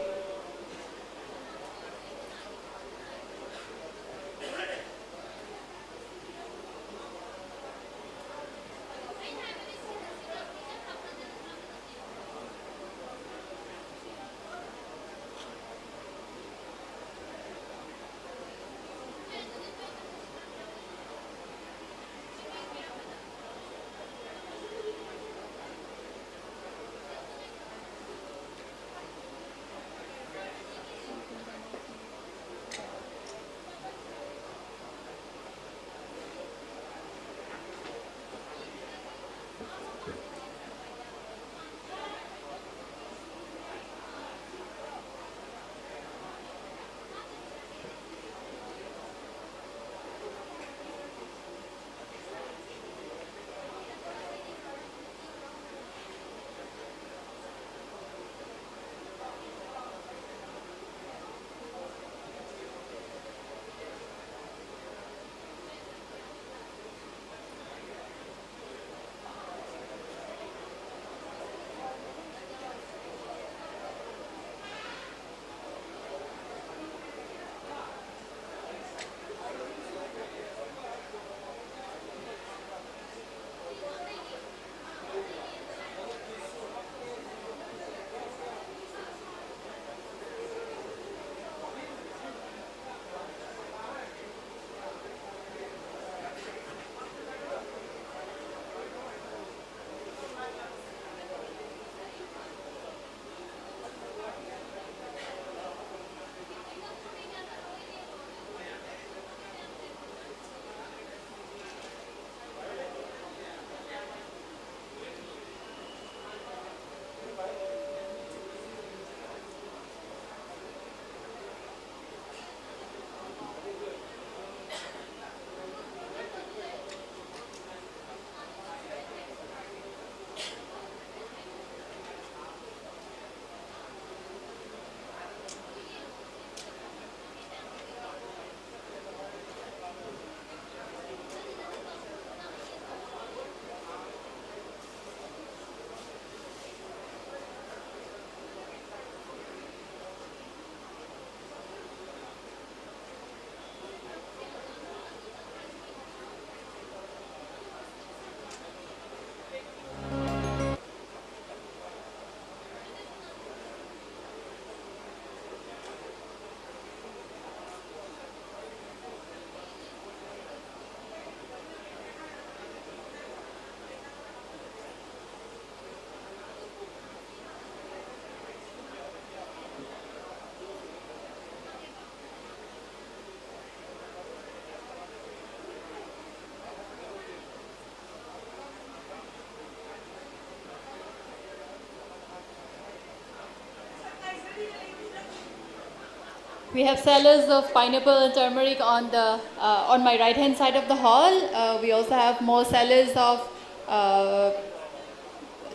Speaker 1: We have sellers of pineapple and turmeric on the on my right hand side of the hall. We also have more sellers of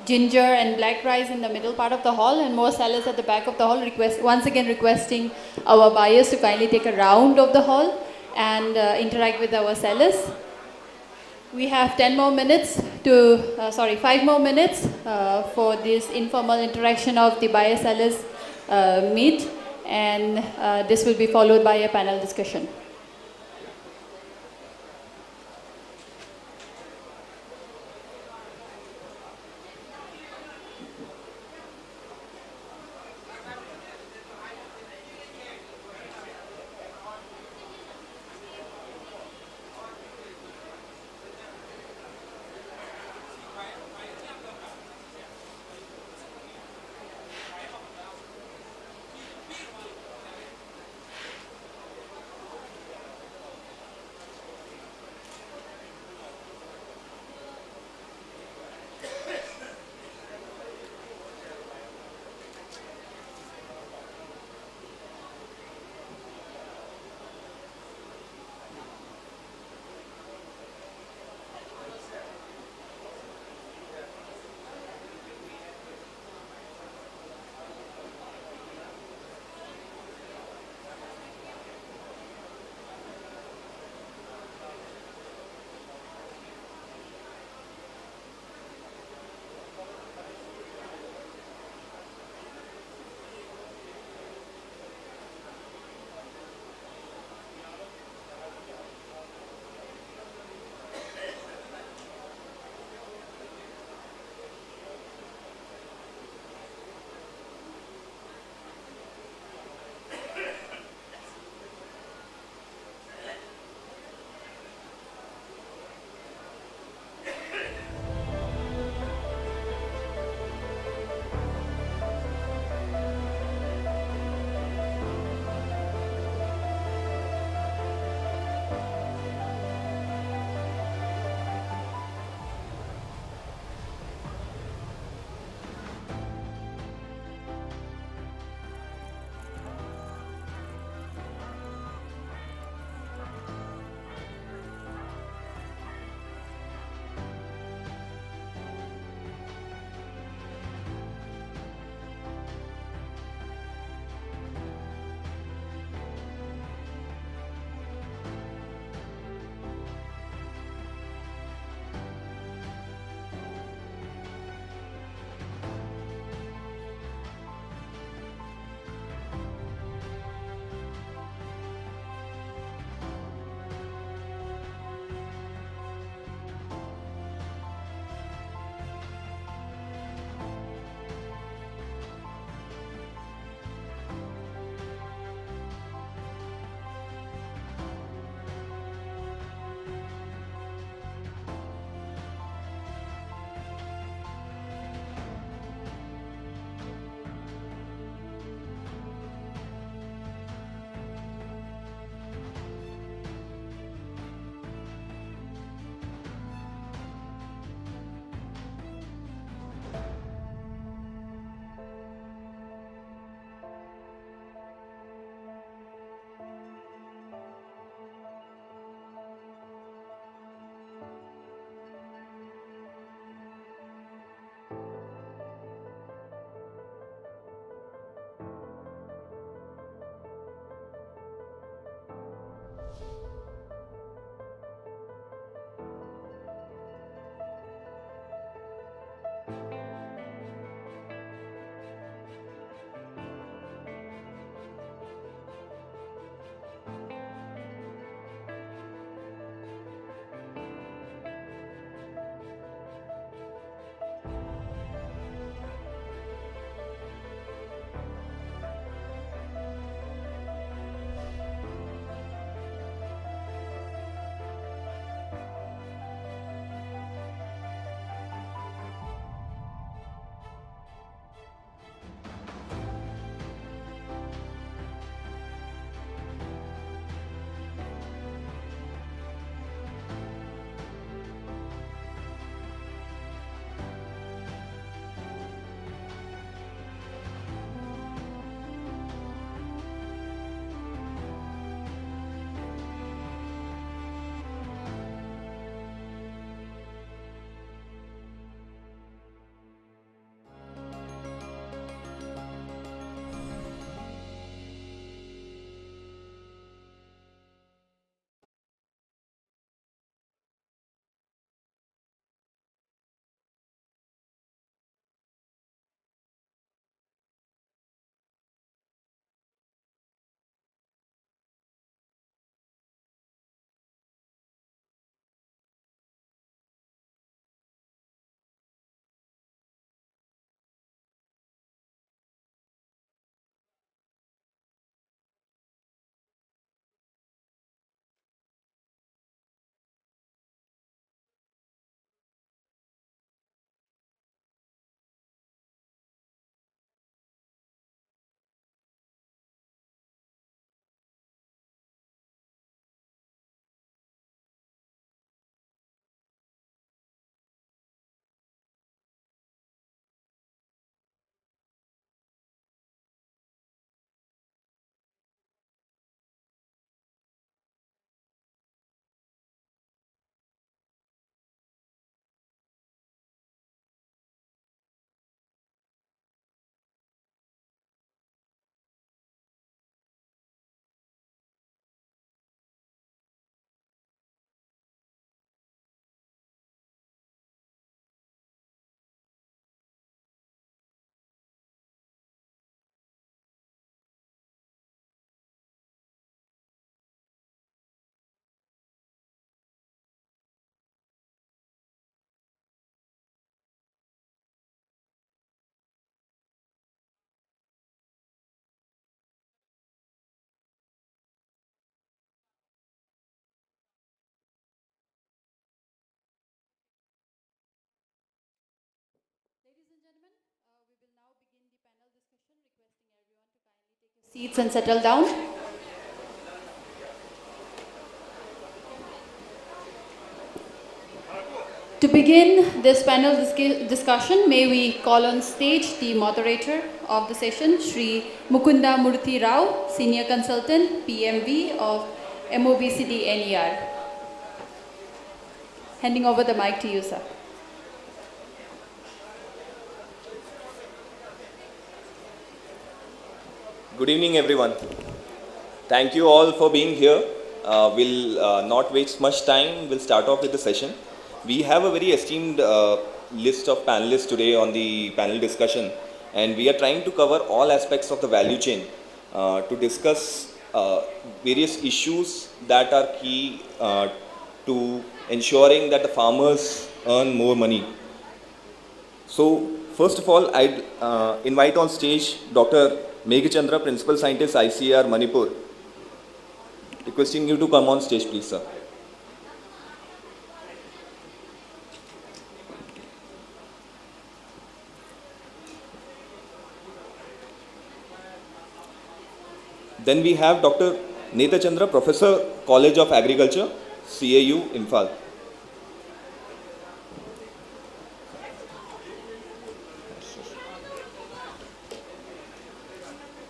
Speaker 1: ginger and black rice in the middle part of the hall, and more sellers at the back of the hall. Once again requesting our buyers to kindly take a round of the hall and interact with our sellers. We have 5 more minutes for this informal interaction of the buyer-sellers meet, and this will be followed by a panel discussion. Seats and settle down. To begin this panel discussion, may we call on stage the moderator of the session, Shri Mukunda Murthy Rao, Senior Consultant, PMV of MOBCD NER. Handing over the mic to you, sir.
Speaker 21: Good evening, everyone. Thank you all for being here. We'll not waste much time. We'll start off with the session. We have a very esteemed list of panelists today on the panel discussion, and we are trying to cover all aspects of the value chain to discuss various issues that are key to ensuring that the farmers earn more money. So, first of all, I'd invite on stage Dr. Meghachandra, Principal Scientist, ICAR, Manipur. Requesting you to come on stage, please, sir. Then we have Dr. Netha Chandra, Professor, College of Agriculture, CAU, IMPHAL.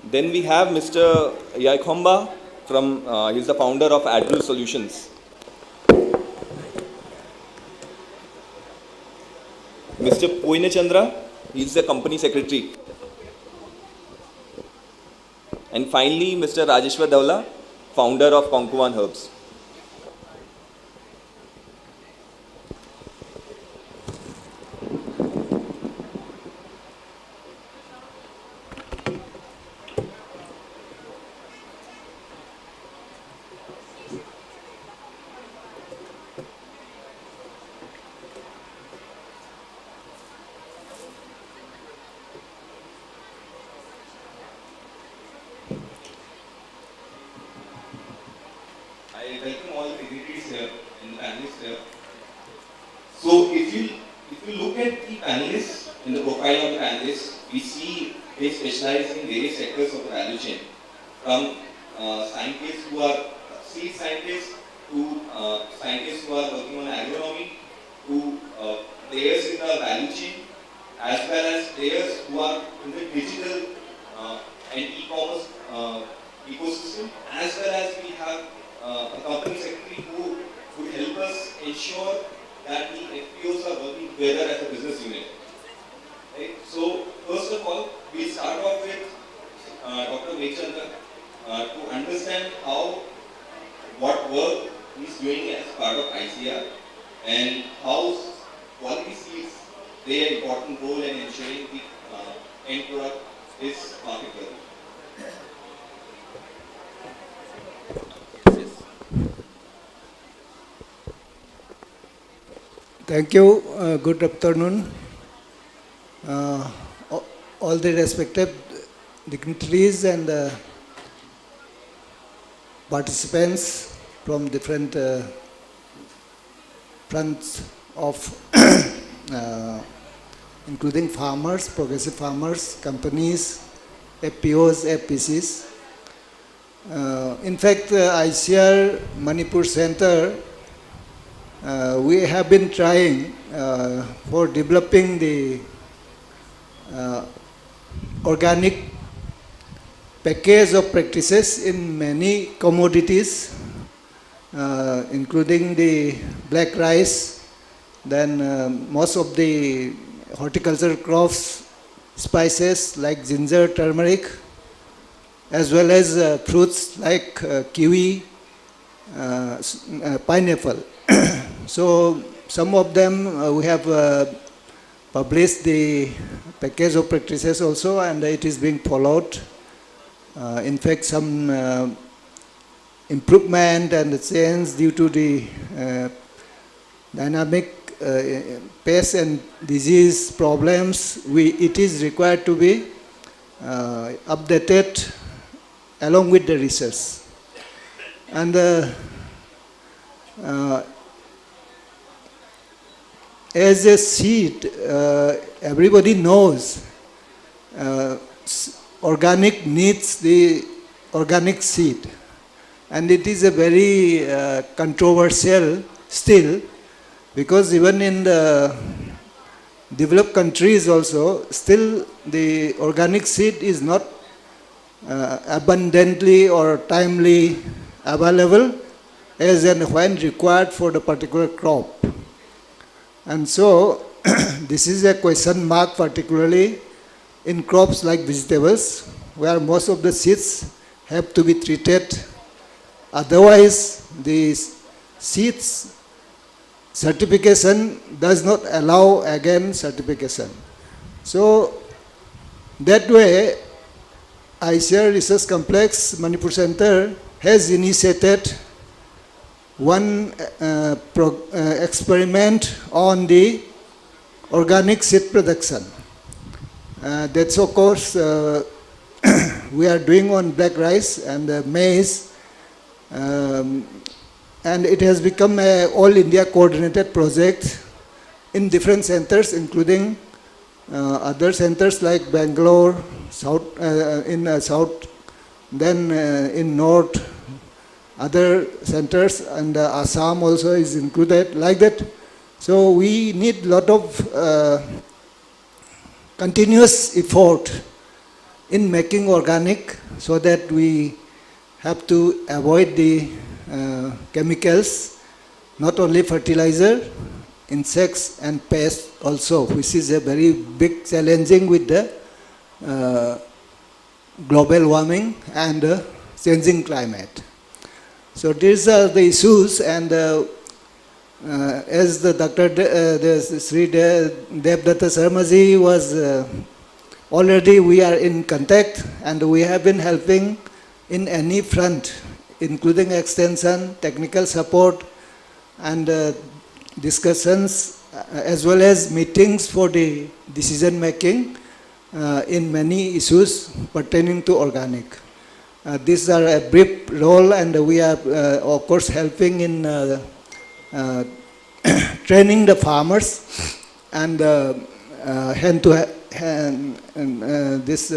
Speaker 21: Then we have Mr. Yaikhomba from, he's the founder of AGRI Solutions. Mr. Poine Chandra, he's the company secretary. And finally, Mr. Rajeshwar Dawla, founder of Konkuan Herbs. I welcome all the dignitaries here and the panelists here. So if you look at the panelists, in the profile of the panelists, we see they specialize in various sectors of the value chain. From scientists who are seed scientists to scientists who are working on agronomy to players in the value chain, as well as players who are in the digital and e-commerce ecosystem, as well as we have a company secretary who would help us ensure that the FPOs are working together as a business unit. Right? So, first of all, we'll start off with Dr. Meghachandra to understand what work he's doing as part of ICR and how quality seeds play an important role in ensuring the end product is market worthy.
Speaker 22: Thank you. Good afternoon. All the respected dignitaries and participants from different fronts of including farmers, progressive farmers, companies, FPOs, FPCs. In fact, ICR Manipur Center, we have been trying for developing the organic package of practices in many commodities, including the black rice, then most of the horticultural crops, spices like ginger, turmeric, as well as fruits like kiwi, pineapple. So some of them we have published the package of practices also, and it is being followed. In fact, some improvement and change due to the dynamic pest and disease problems, it is required to be updated along with the research. And as a seed, everybody knows organic needs the organic seed. And it is a very controversial still, because even in the developed countries also, still the organic seed is not abundantly or timely available as and when required for the particular crop. And so this is a question mark, particularly in crops like vegetables, where most of the seeds have to be treated. Otherwise, the seeds certification does not allow again certification. So that way, ICR Research Complex Manipur Center has initiated one experiment on the organic seed production. That's of course we are doing on black rice and maize, and it has become an all India coordinated project in different centers, including other centers like Bangalore, South, in South, then in North, other centers, and Assam also is included, like that. So we need a lot of continuous effort in making organic, so that we have to avoid the chemicals, not only fertilizer, insects and pests also, which is a very big challenging with the global warming and changing climate. So these are the issues, and as the Dr. Sri Devdatta Sarmaji was already, we are in contact, and we have been helping in any front, including extension, technical support, and discussions, as well as meetings for the decision making in many issues pertaining to organic. These are a brief role, and we are of course helping in training the farmers and hand to hand, this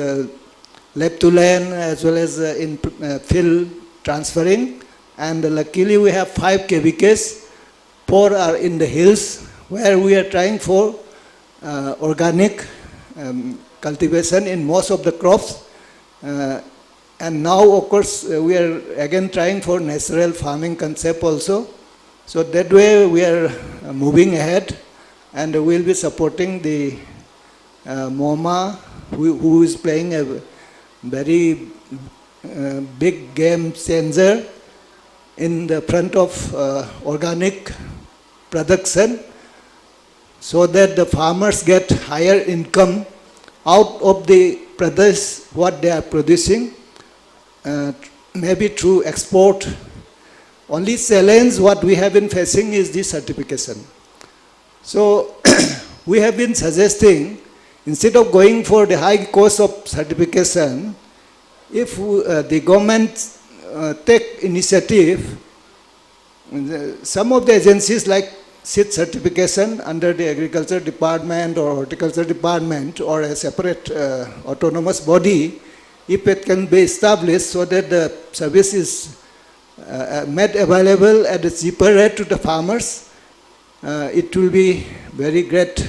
Speaker 22: lab to land, as well as in field transferring. And luckily we have 5 KVKs, 4 are in the hills, where we are trying for organic cultivation in most of the crops. And now, of course, we are again trying for natural farming concept also. So that way we are moving ahead, and we will be supporting the MoMA, who is playing a very big game changer in the front of organic production, so that the farmers get higher income out of the produce what they are producing, maybe through export. Only challenge what we have been facing is the certification. So we have been suggesting, instead of going for the high cost of certification, if the government take initiative, some of the agencies like seed certification under the agriculture department or horticulture department, or a separate autonomous body, if it can be established so that the service is made available at a cheaper rate to the farmers, it will be very great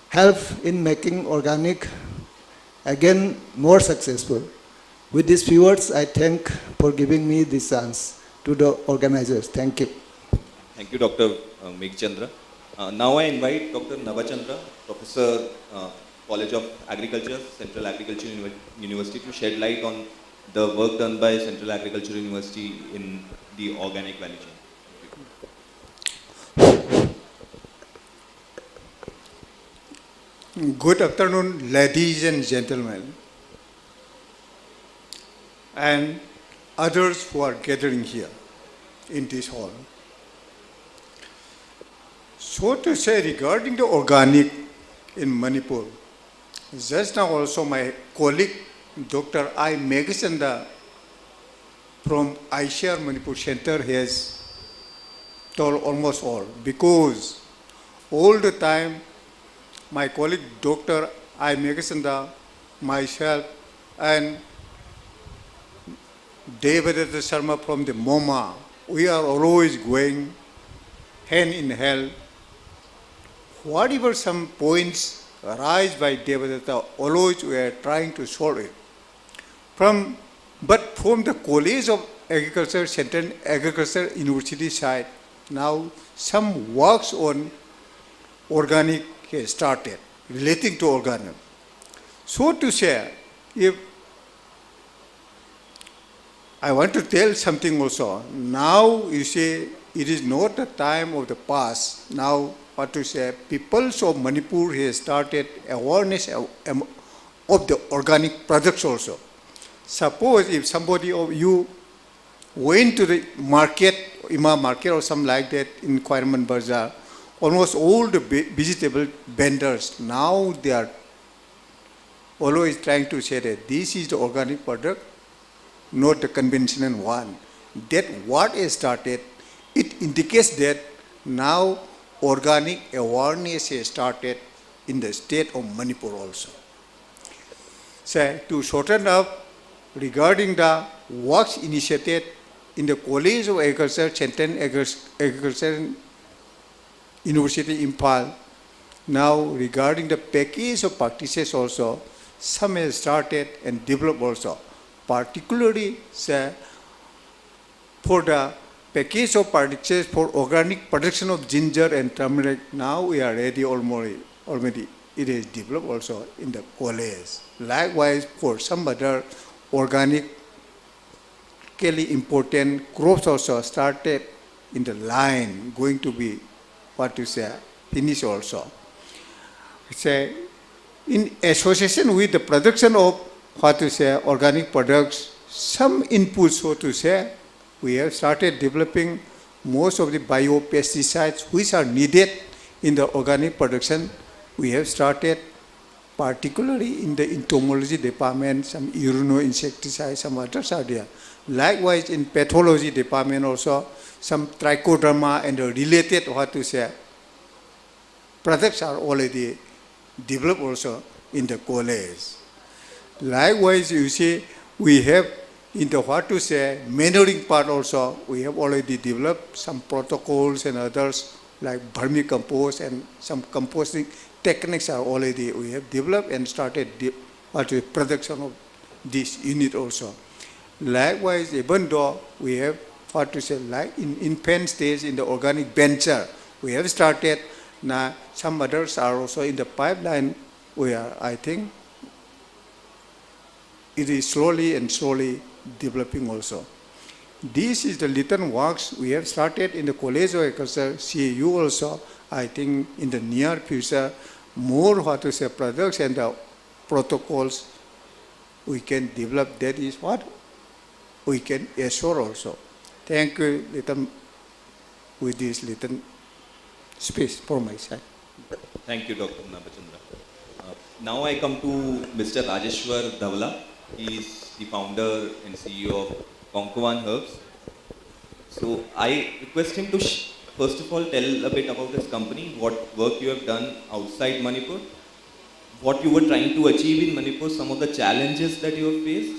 Speaker 22: help in making organic again more successful. With these few words, I thank for giving me this chance to the organizers. Thank you.
Speaker 18: Thank you, Dr. Meghchandra. Now I invite Dr. Navachandra, Professor, College of Agriculture, Central Agriculture University, to shed light on the work done by Central Agriculture University in the organic value chain.
Speaker 3: Good afternoon, ladies and gentlemen, and others who are gathering here in this hall. So to say regarding the organic in Manipur, just now also my colleague Dr. I. Meghchandra from ICR Manipur Center has told almost all, because all the time my colleague Dr. I. Meghchandra, myself, and Devadatta Sharma from the MoMA. We are always going hand in hand. Whatever some points arise by Devadatta, always we are trying to solve it. But from the College of Agriculture, Central Agriculture University side, now some works on organic has started, relating to organic. So to say, if I want to tell something also, now you say it is not the time of the past. Now, what to say, people of Manipur has started awareness of the organic products also. Suppose if somebody of you went to the market, Ima market or something like that in Khairman Bazaar, almost all the vegetable vendors, now they are always trying to say that this is the organic product, not the conventional one. That what is started, it indicates that now organic awareness has started in the state of Manipur also. So to shorten up, regarding the works initiated in the College of Agriculture, Central Agriculture University, IMPHAL, now regarding the package of practices also, some have started and developed also. Particularly, say, for the package of practices for organic production of ginger and turmeric, now we are ready already. It is developed also in the college. Likewise, for some other organically important crops also started in the line, going to be, what you say, finished also. Say, in association with the production of, what to say, organic products, some inputs, so to say, we have started developing most of the biopesticides which are needed in the organic production. We have started, particularly in the entomology department, some insecticides, some others are there. Likewise, in pathology department also, some trichoderma and the related, what to say, products are already developed also in the college. Likewise, you see, we have in the, what to say, manuring part also, we have already developed some protocols and others like vermicompost and some composting techniques are already, we have developed and started production of this unit also. Likewise, even though we have, what to say, like in infant stage in the organic venture, we have started. Now, some others are also in the pipeline. We are, I think, it is slowly and slowly developing also. This is the little works we have started in the College of Agriculture, CAU also. I think in the near future, more, what to say, products and the protocols we can develop. That is what we can assure also. Thank you, little, with this little space for my side.
Speaker 18: Thank you, Dr. Nabachandra. Now I come to Mr. Rajeshwar Dhavala. He is the founder and CEO of Konkuwan Herbs. So I request him to first of all tell a bit about his company, what work you have done outside Manipur, what you were trying to achieve in Manipur, some of the challenges that you have faced,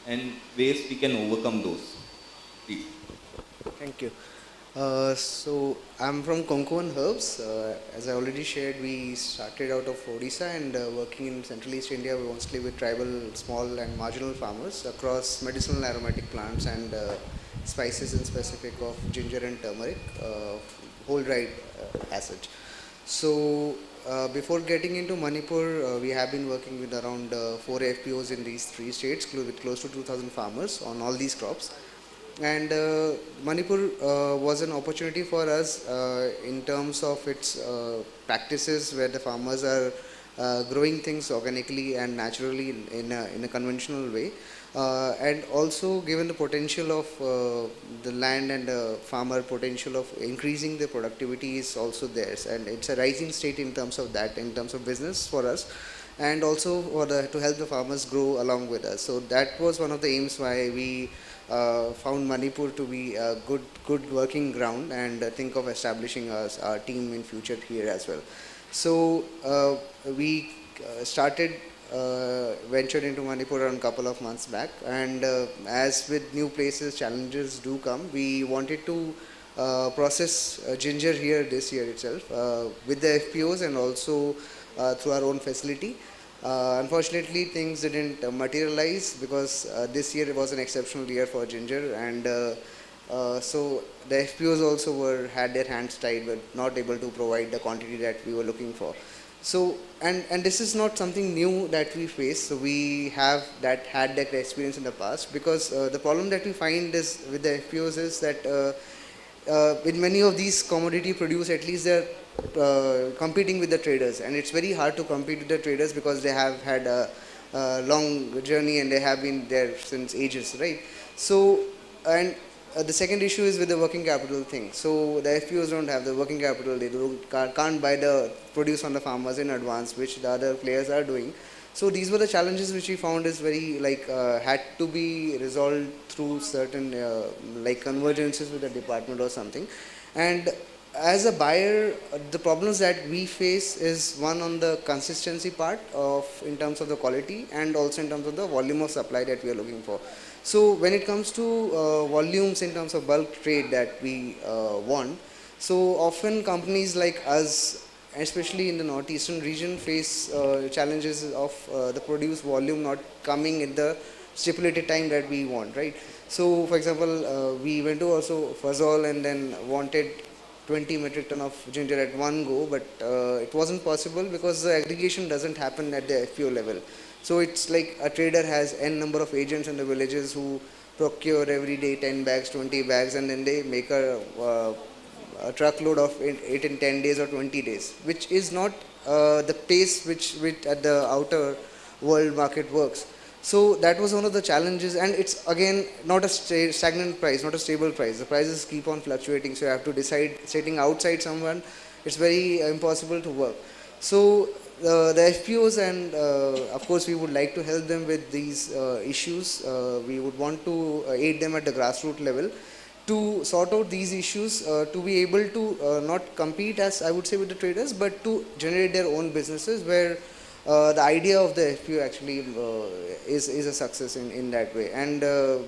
Speaker 18: and ways we can overcome those. Please.
Speaker 8: Thank you. So I'm from Konkuwan Herbs. As I already shared, we started out of Odisha and working in Central East India mostly with tribal, small and marginal farmers across medicinal aromatic plants and spices in specific of ginger and turmeric, whole dried acid. So before getting into Manipur, we have been working with around 4 FPOs in these 3 states with close to 2,000 farmers on all these crops. And Manipur was an opportunity for us in terms of its practices where the farmers are growing things organically and naturally in a conventional way. And also given the potential of the land and the farmer potential of increasing the productivity is also there. And it's a rising state in terms of that, in terms of business for us. And also for to help the farmers grow along with us. So that was one of the aims why we found Manipur to be a good working ground and think of establishing our team in future here as well. So we started ventured into Manipur around a couple of months back, and as with new places, challenges do come. We wanted to process ginger here this year itself with the FPOs and also through our own facility. Unfortunately, things didn't materialize because this year was an exceptional year for ginger, and so the FPOs also had their hands tied, but not able to provide the quantity that we were looking for. So, and this is not something new that we face. So we have had that experience in the past, because the problem that we find is with the FPOs is that in many of these commodity produce, at least they're competing with the traders, and it's very hard to compete with the traders because they have had a long journey and they have been there since ages, right? So, and the second issue is with the working capital thing. So the FPOs don't have the working capital, they can't buy the produce on the farmers in advance, which the other players are doing. So these were the challenges which we found is very had to be resolved through certain convergences with the department or something. And as a buyer, the problems that we face is one on the consistency part of in terms of the quality, and also in terms of the volume of supply that we are looking for. So when it comes to volumes in terms of bulk trade that we want, so often companies like us, especially in the northeastern region, face challenges of the produce volume not coming in the stipulated time that we want, right? So for example, we went to also Fazol and then wanted 20 metric ton of ginger at one go, but it wasn't possible because the aggregation doesn't happen at the FPO level. So it's like a trader has n number of agents in the villages who procure every day 10 bags, 20 bags, and then they make a truckload of 8 and 10 days or 20 days, which is not the pace which at the outer world market works. So that was one of the challenges, and it's again not a stagnant price, not a stable price. The prices keep on fluctuating, so you have to decide, sitting outside someone, it's very impossible to work. So the FPOs, and of course we would like to help them with these issues. We would want to aid them at the grassroots level to sort out these issues, to be able to not compete, as I would say, with the traders, but to generate their own businesses where the idea of the FPO actually is a success in that way. And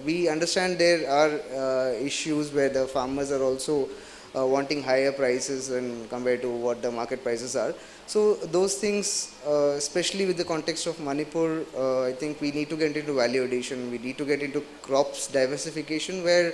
Speaker 8: we understand there are issues where the farmers are also wanting higher prices and compared to what the market prices are. So those things, especially with the context of Manipur, I think we need to get into value addition, we need to get into crops diversification, where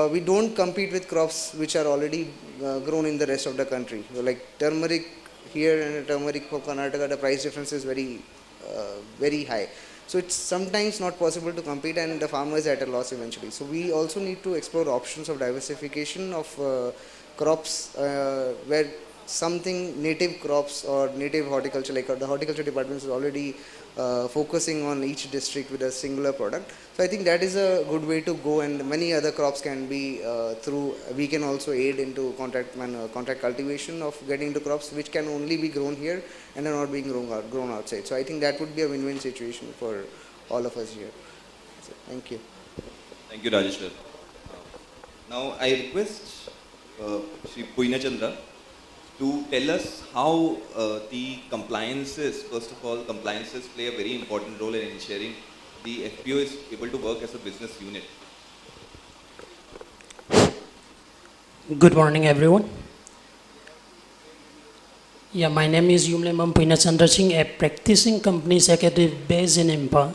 Speaker 8: we don't compete with crops which are already grown in the rest of the country. So like turmeric here and turmeric for Karnataka, the price difference is very high. So it's sometimes not possible to compete, and the farmer is at a loss eventually. So we also need to explore options of diversification of crops where something native crops or native horticulture, like the horticulture department is already focusing on each district with a singular product. So I think that is a good way to go, and many other crops can be we can also aid into contract cultivation of getting into crops which can only be grown here and are not being grown outside. So I think that would be a win-win situation for all of us here. So, thank you.
Speaker 18: Thank you, Rajeshwar. Now I request Shri Puina Chandra to tell us how the compliances, first of all, compliances play a very important role in ensuring the FPO is able to work as a business unit.
Speaker 4: Good morning, everyone. Yeah, my name is Yumlemam Puina Chandra Singh, a practicing company secretary based in IMPHAL.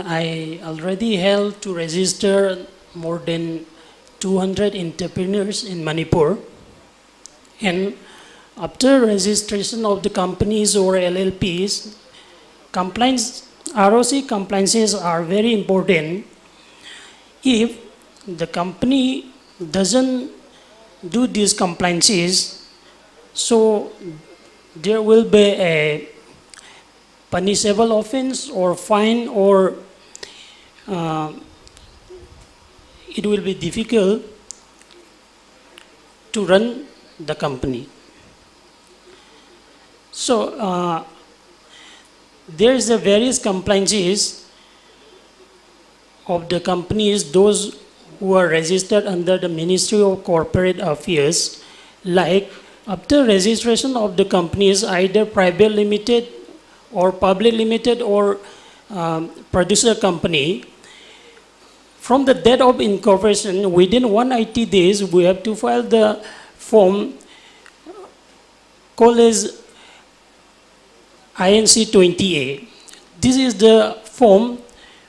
Speaker 4: I already held to register more than 200 entrepreneurs in Manipur, and after registration of the companies or LLPs, ROC compliances are very important. If the company doesn't do these compliances, so there will be a punishable offense or fine, or it will be difficult to run the company. So there is the various compliances of the companies, those who are registered under the Ministry of Corporate Affairs, like after registration of the companies, either private limited or public limited or producer company, from the date of incorporation, within 180 days, we have to file the form called as INC 20A. This is the form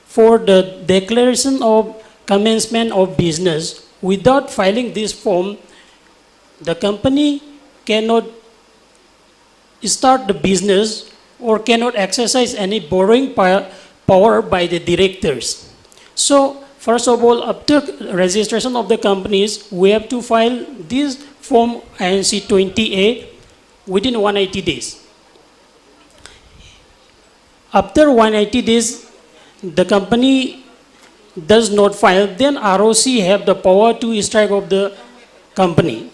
Speaker 4: for the declaration of commencement of business. Without filing this form, the company cannot start the business or cannot exercise any borrowing power by the directors. So, first of all, after registration of the companies, we have to file this form INC 20A within 180 days. After 180 days, the company does not file, then ROC have the power to strike off the company.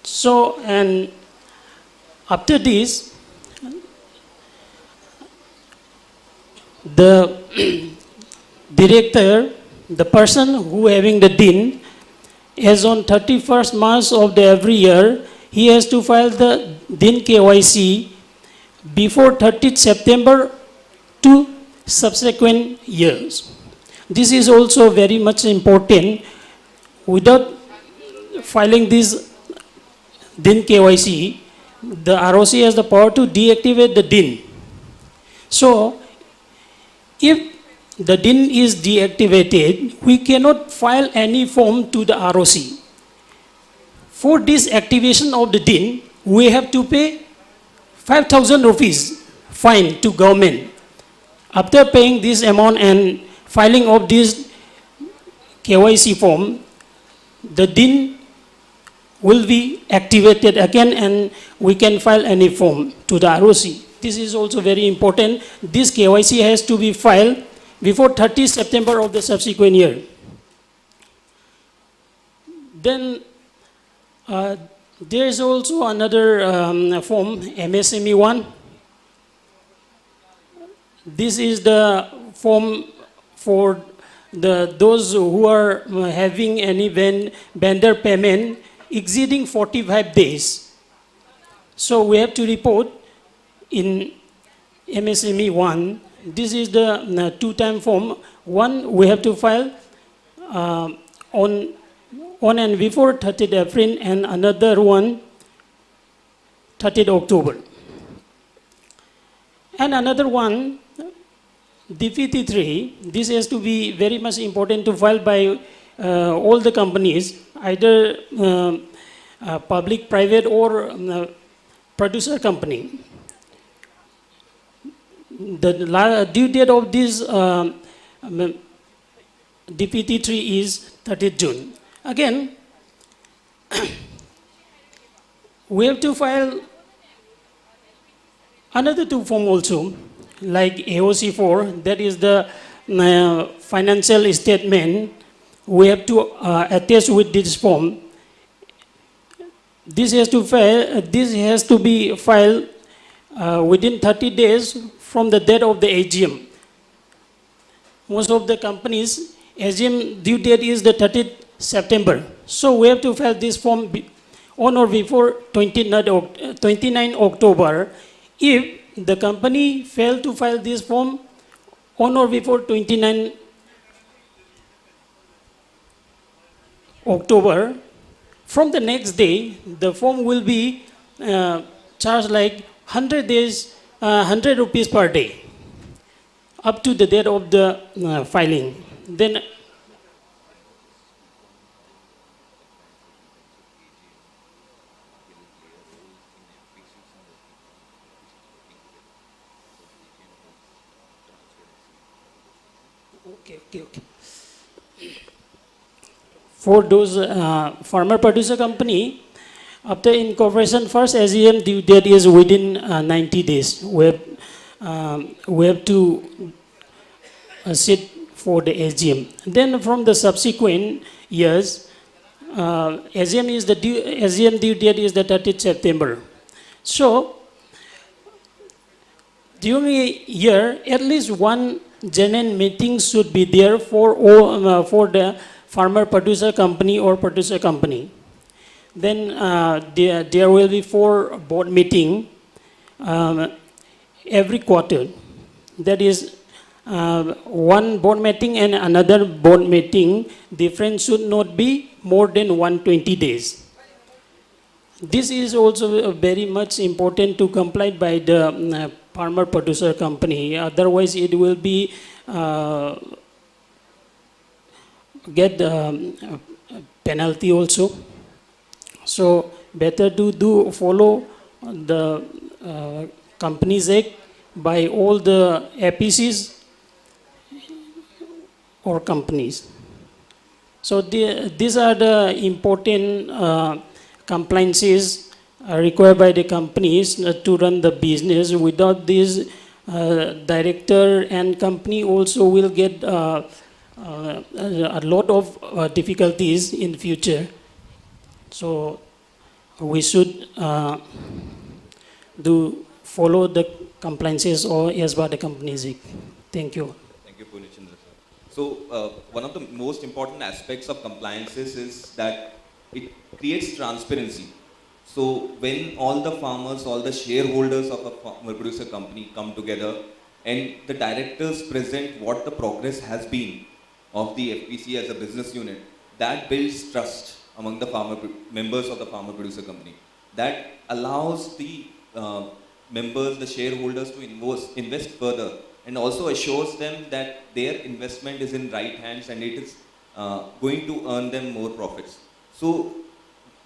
Speaker 4: So, and after this, the director, the person who having the DIN, as on 31st March of the every year, he has to file the DIN KYC before 30th September to subsequent years. This is also very much important. Without filing this DIN KYC, the ROC has the power to deactivate the DIN. So, if the DIN is deactivated, we cannot file any form to the ROC. For this activation of the DIN, we have to pay 5,000 rupees fine to government. After paying this amount and filing of this KYC form, the DIN will be activated again and we can file any form to the ROC. This is also very important. This KYC has to be filed before 30 September of the subsequent year. Then there is also another form, MSME 1. This is the form for those who are having any vendor payment exceeding 45 days. So we have to report in MSME 1. This is the two-time form. One, we have to file on and before 30th April, and another one 30th October. And another one, DPT3, this has to be very much important to file by all the companies, either public, private, or producer company. The due date of this DPT3 is 30th June. Again, we have to file another two forms also, like AOC4, that is the financial statement. We have to attach with this form. This has to be filed within 30 days from the date of the AGM. Most of the companies, AGM due date is the 30th September. So we have to file this form on or before 29 October. If the company failed to file this form on or before 29 October, from the next day, the form will be charged like 100 days, 100 rupees per day, up to the date of the filing. Then okay. For those farmer producer company, after incorporation, first AGM due date is within 90 days. We have to sit for the AGM. Then from the subsequent years, AGM due date is the 30th September. So during a year, at least one general meetings should be there for all, for the farmer producer company or producer company. Then there will be 4 board meeting every quarter. That is one board meeting and another board meeting. Difference should not be more than 120 days. This is also very much important to comply by the farmer producer company. Otherwise, it will be get penalty also. So better to do follow the Companies Act by all the APCs or companies. So these are the important compliances required by the companies to run the business. Without this, director and company also will get a lot of difficulties in future. So we should follow the compliances or as per the Companies Act. Thank you.
Speaker 18: Thank you, Purnachandra. So one of the most important aspects of compliances is that it creates transparency. So when all the farmers, all the shareholders of a farmer producer company come together and the directors present what the progress has been of the FPC as a business unit, that builds trust among the members of the farmer producer company. That allows the members, the shareholders to invest further, and also assures them that their investment is in right hands and it is going to earn them more profits. So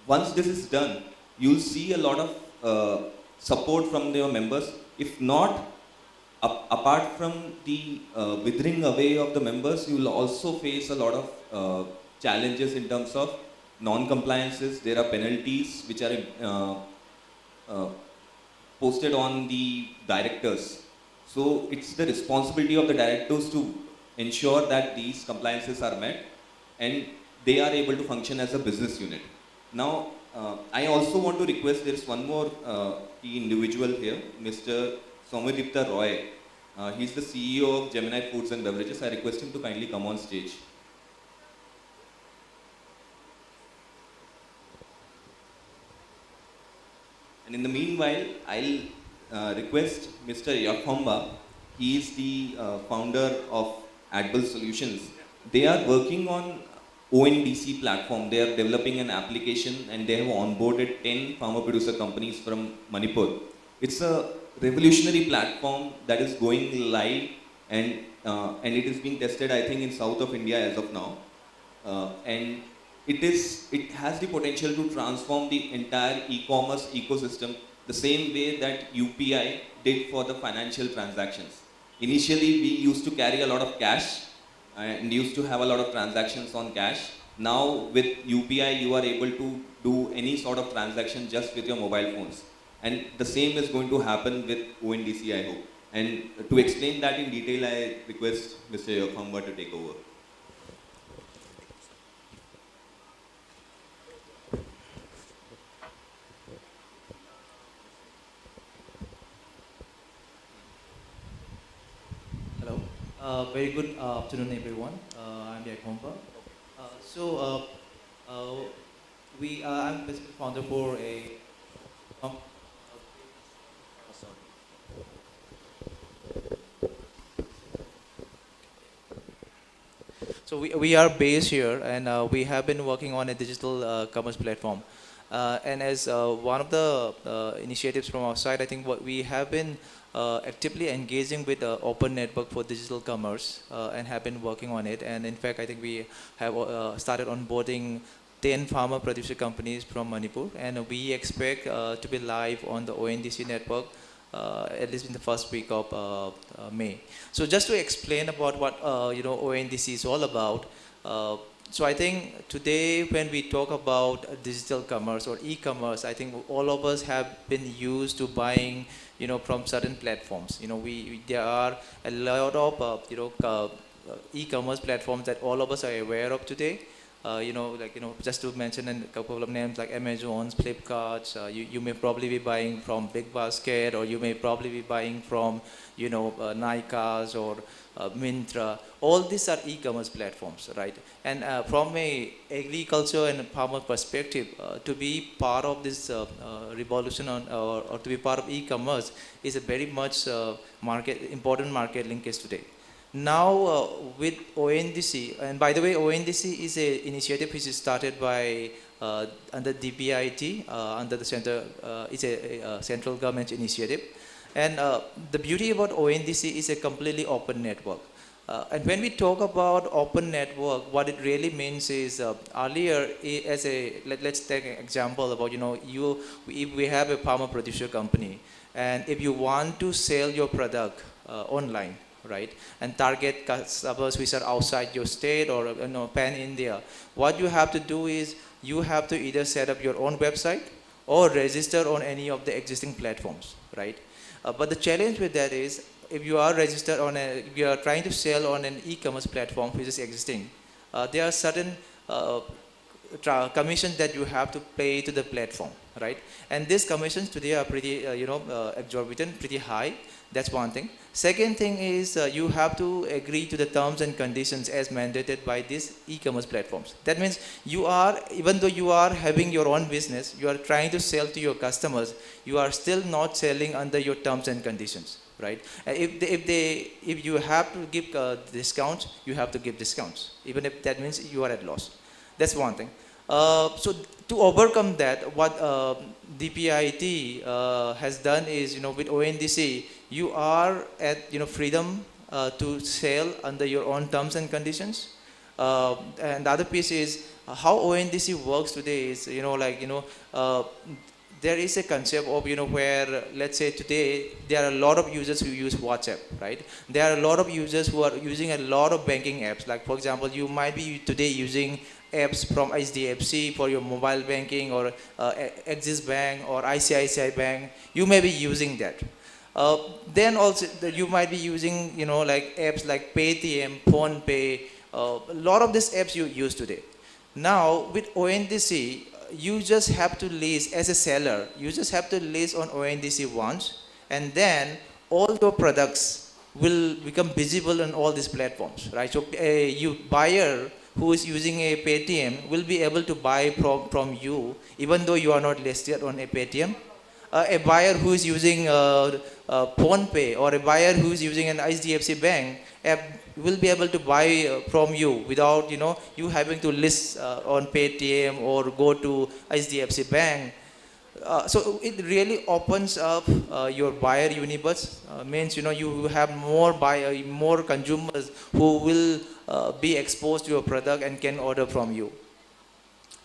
Speaker 18: once this is done, you'll see a lot of support from their members. If not, apart from the withering away of the members, you will also face a lot of challenges in terms of non-compliances. There are penalties which are posted on the directors. So it's the responsibility of the directors to ensure that these compliances are met and they are able to function as a business unit. Now, I also want to request, there is one more key individual here, Mr. Soumyadipta Roy. He's the CEO of Gemini Foods and Beverages. I request him to kindly come on stage. And in the meanwhile, I'll request Mr. Yakhomba. He is the founder of ADBL Solutions. They are working on ONDC platform. They are developing an application and they have onboarded 10 farmer producer companies from Manipur. It's a revolutionary platform that is going live and it is being tested, I think, in south of India as of now. And it has the potential to transform the entire e-commerce ecosystem the same way that UPI did for the financial transactions. Initially, we used to carry a lot of cash and used to have a lot of transactions on cash. Now with UPI, you are able to do any sort of transaction just with your mobile phones. And the same is going to happen with ONDC, I hope. And to explain that in detail, I request Mr. Yakhomba to take over.
Speaker 7: Very good afternoon, everyone. I'm Yakhomba. I'm basically founder for a So we are based here, and we have been working on a digital commerce platform. And as one of the initiatives from our side, I think what we have been actively engaging with the open network for digital commerce and have been working on it. And in fact, I think we have started onboarding 10 farmer producer companies from Manipur, and we expect to be live on the ONDC network at least in the first week of May. So just to explain about what ONDC is all about. So I think today when we talk about digital commerce or e-commerce, I think all of us have been used to buying, from certain platforms. There are a lot of, e-commerce platforms that all of us are aware of today. Just to mention a couple of names like Amazon, Flipkart, you may probably be buying from Big Basket, or you may probably be buying from, Nykaa or Myntra. All these are e-commerce platforms, right? And from a agriculture and farmer perspective, to be part of this revolution or to be part of e-commerce is a very much important market linkage today. Now with ONDC, and by the way, ONDC is an initiative which is started by under DPIT, under the center, it's a central government initiative. And the beauty about ONDC is a completely open network. And when we talk about open network, what it really means is earlier, as a let's take an example about if we have a farmer producer company, and if you want to sell your product online, right, and target customers which are outside your state or pan India, what you have to do is you have to either set up your own website or register on any of the existing platforms, right? But the challenge with that is, if you are registered on if you are trying to sell on an e-commerce platform which is existing, there are certain commissions that you have to pay to the platform, right? And these commissions today are pretty, exorbitant, pretty high. That's one thing. Second thing is you have to agree to the terms and conditions as mandated by these e-commerce platforms. That means you are, even though you are having your own business, you are trying to sell to your customers, you are still not selling under your terms and conditions, right? If you have to give discounts, you have to give discounts, even if that means you are at loss. That's one thing. So to overcome that, what DPIT has done is, with ONDC, you are at freedom to sell under your own terms and conditions. And the other piece is how ONDC works today is, there is a concept of, where, let's say today, there are a lot of users who use WhatsApp, right? There are a lot of users who are using a lot of banking apps. Like, for example, you might be today using apps from HDFC for your mobile banking, or Axis Bank or ICICI Bank. You may be using that. Then also you might be using, like apps like Paytm, PhonePe, a lot of these apps you use today. Now with ONDC, you just have to list as a seller, you just have to list on ONDC once, and then all your products will become visible on all these platforms, right? So a buyer who is using a Paytm will be able to buy from you, even though you are not listed on a Paytm. A buyer who is using PhonePe, or a buyer who is using an HDFC Bank app will be able to buy from you without you having to list on Paytm or go to HDFC Bank. So it really opens up your buyer universe. Means you have more consumers who will be exposed to your product and can order from you.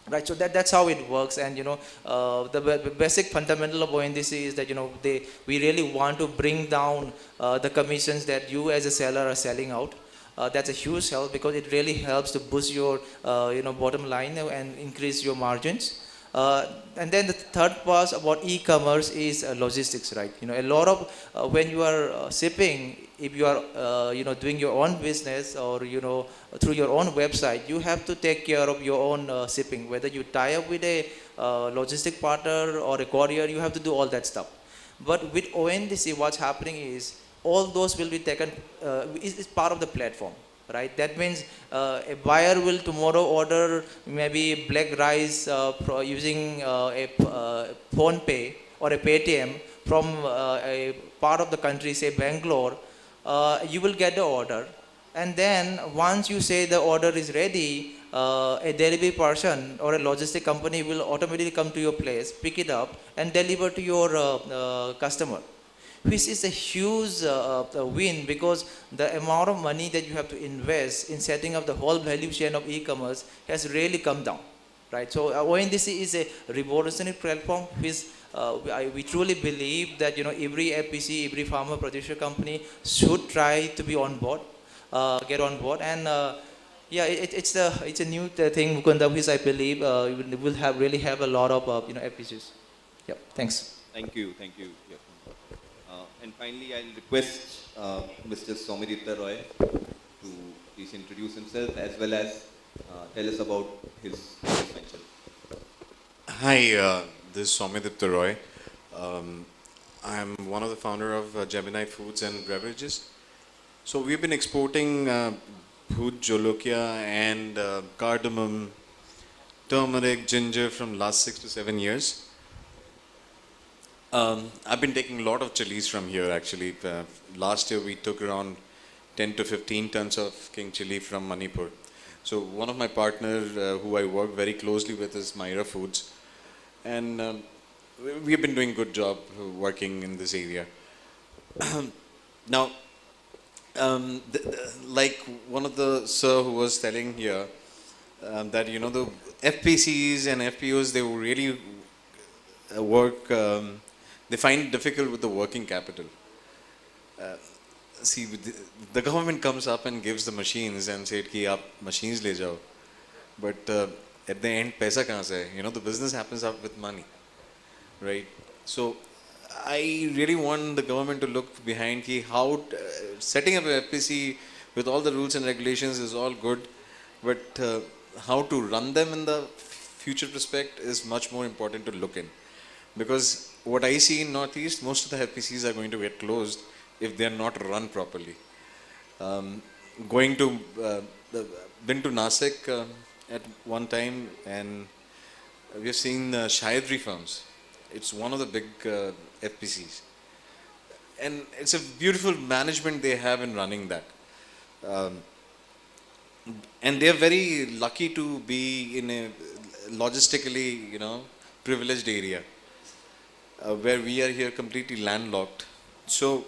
Speaker 7: Right, so that's how it works. And the basic fundamental of ONDC is that we really want to bring down the commissions that you as a seller are selling out. That's a huge help, because it really helps to boost your bottom line and increase your margins. And then the third part about e-commerce is logistics, right? A lot of when you are shipping, if you are doing your own business, or through your own website, you have to take care of your own shipping. Whether you tie up with a logistic partner or a courier, you have to do all that stuff. But with ONDC, what's happening is all those will be taken, is part of the platform. Right, that means a buyer will tomorrow order maybe black rice using a PhonePe or a Paytm from a part of the country, say Bangalore. You will get the order, and then once you say the order is ready, a delivery person or a logistic company will automatically come to your place, pick it up, and deliver to your customer. Which is a huge win, because the amount of money that you have to invest in setting up the whole value chain of e-commerce has really come down, right? So ONDC is a revolutionary platform, which we truly believe that every FPC, every farmer producer company should try to be on board, get on board, and yeah, it's a new thing, Mukunda, which I believe will really have a lot of FPCs. Yeah, thanks.
Speaker 18: Thank you. Yeah. And finally, I'll request Mr. Somiritha Roy to please introduce himself, as well as tell us about his venture.
Speaker 11: Hi, this is Soumyadipta Roy. I'm one of the founder of Gemini Foods and Beverages. So we've been exporting Bhut Jolokia and cardamom, turmeric, ginger from last 6 to 7 years. I've been taking a lot of chilies from here actually. Last year we took around 10 to 15 tons of king chili from Manipur. So one of my partners who I work very closely with is Myra Foods. And we have been doing a good job working in this area. Now, like one of the sir who was telling here, that you know the FPCs and FPOs, they really work, they find it difficult with the working capital. See, the government comes up and gives the machines and said ki aap machines le jao, but at the end paisa kahan se? You know, the business happens up with money, right? So I really want the government to look behind ki how setting up a FPC with all the rules and regulations is all good, but how to run them in the future prospect is much more important to look in. Because what I see in Northeast, most of the FPCs are going to get closed if they are not run properly. Been to Nasik at one time, and we have seen Shayadri firms. It's one of the big FPCs. And it's a beautiful management they have in running that. And they're very lucky to be in a logistically, you know, privileged area where we are here completely landlocked. So,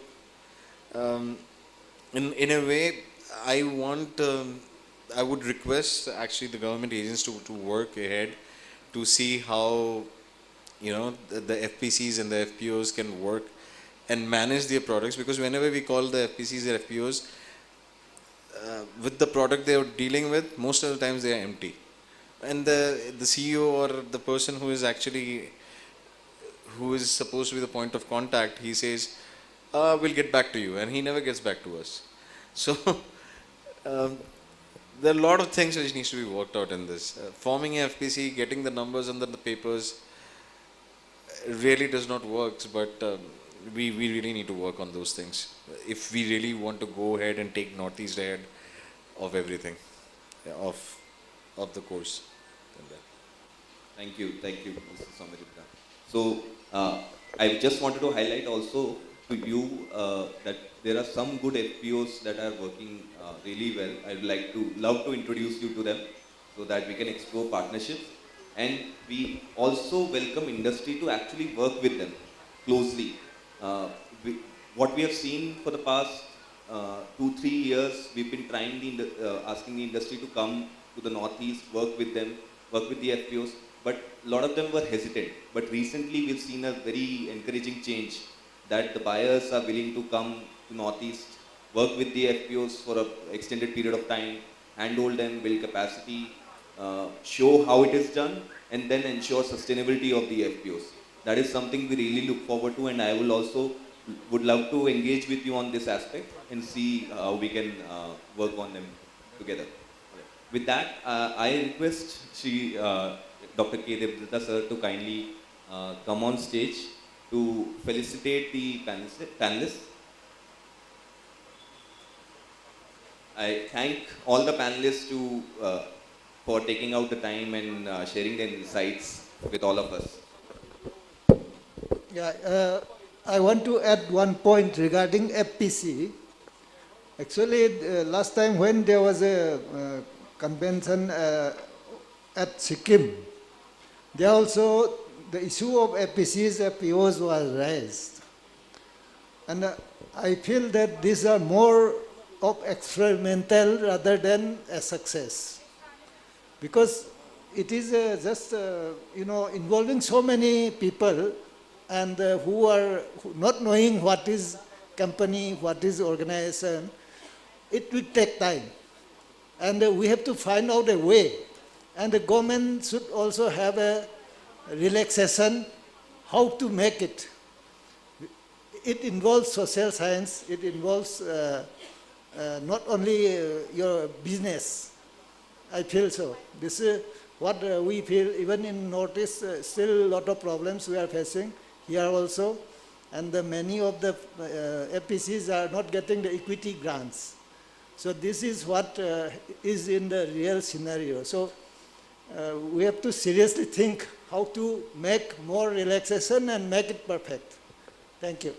Speaker 11: in a way, I would request actually the government agents to work ahead to see how, you know, the FPCs and the FPOs can work and manage their products, because whenever we call the FPCs and FPOs, with the product they are dealing with, most of the times they are empty. And the CEO or the person who is supposed to be the point of contact, he says, we'll get back to you, and he never gets back to us. So there are a lot of things which needs to be worked out in this. Forming a FPC, getting the numbers under the papers really does not work, but we really need to work on those things if we really want to go ahead and take Northeast ahead of everything, of the course.
Speaker 18: Thank you, Mr. Soumyadipta. So I just wanted to highlight also to you that there are some good FPOs that are working really well. I would love to introduce you to them so that we can explore partnerships, and we also welcome industry to actually work with them closely. What we have seen for the past 2-3 years, we've been trying asking the industry to come to the Northeast, work with them, work with the FPOs, but a lot of them were hesitant. But recently we've seen a very encouraging change that the buyers are willing to come to Northeast, work with the FPOs for an extended period of time, handhold them, build capacity, show how it is done, and then ensure sustainability of the FPOs. That is something we really look forward to, and I would love to engage with you on this aspect and see how we can work on them together. With that, I request Dr. K. Devduta sir to kindly come on stage to felicitate the panelists. I thank all the panelists for taking out the time and sharing their insights with all of us.
Speaker 22: Yeah, I want to add one point regarding FPC. Actually, last time when there was a convention at Sikkim, there also the issue of FPCs, FPOs was raised. And I feel that these are more of experimental rather than a success. Because it is just, involving so many people and who are not knowing what is company, what is organization, it will take time. And we have to find out a way. And the government should also have a relaxation how to make it. It involves social science, it involves not only your business. I feel so. This is what we feel. Even in Northeast, still a lot of problems we are facing here also. And many of the FPCs are not getting the equity grants. So this is what is in the real scenario. So we have to seriously think how to make more relaxation and make it perfect. Thank you.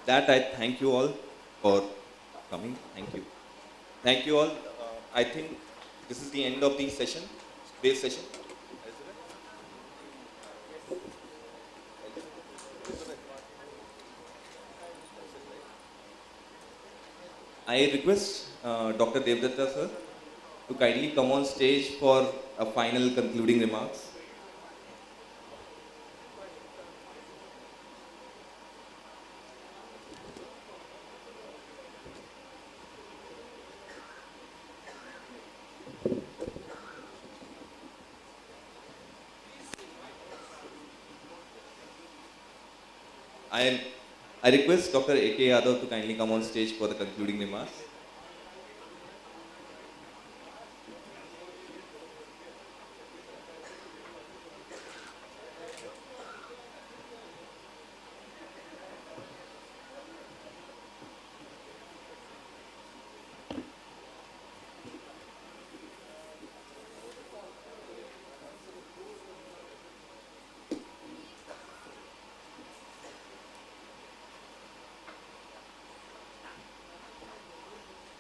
Speaker 18: With that, I thank you all for coming. Thank you. Thank you all. I think this is the end of the session, today's session. I request Dr. Devdatta sir to kindly come on stage for a final concluding remarks. I request Dr. A.K. Yadav to kindly come on stage for the concluding remarks.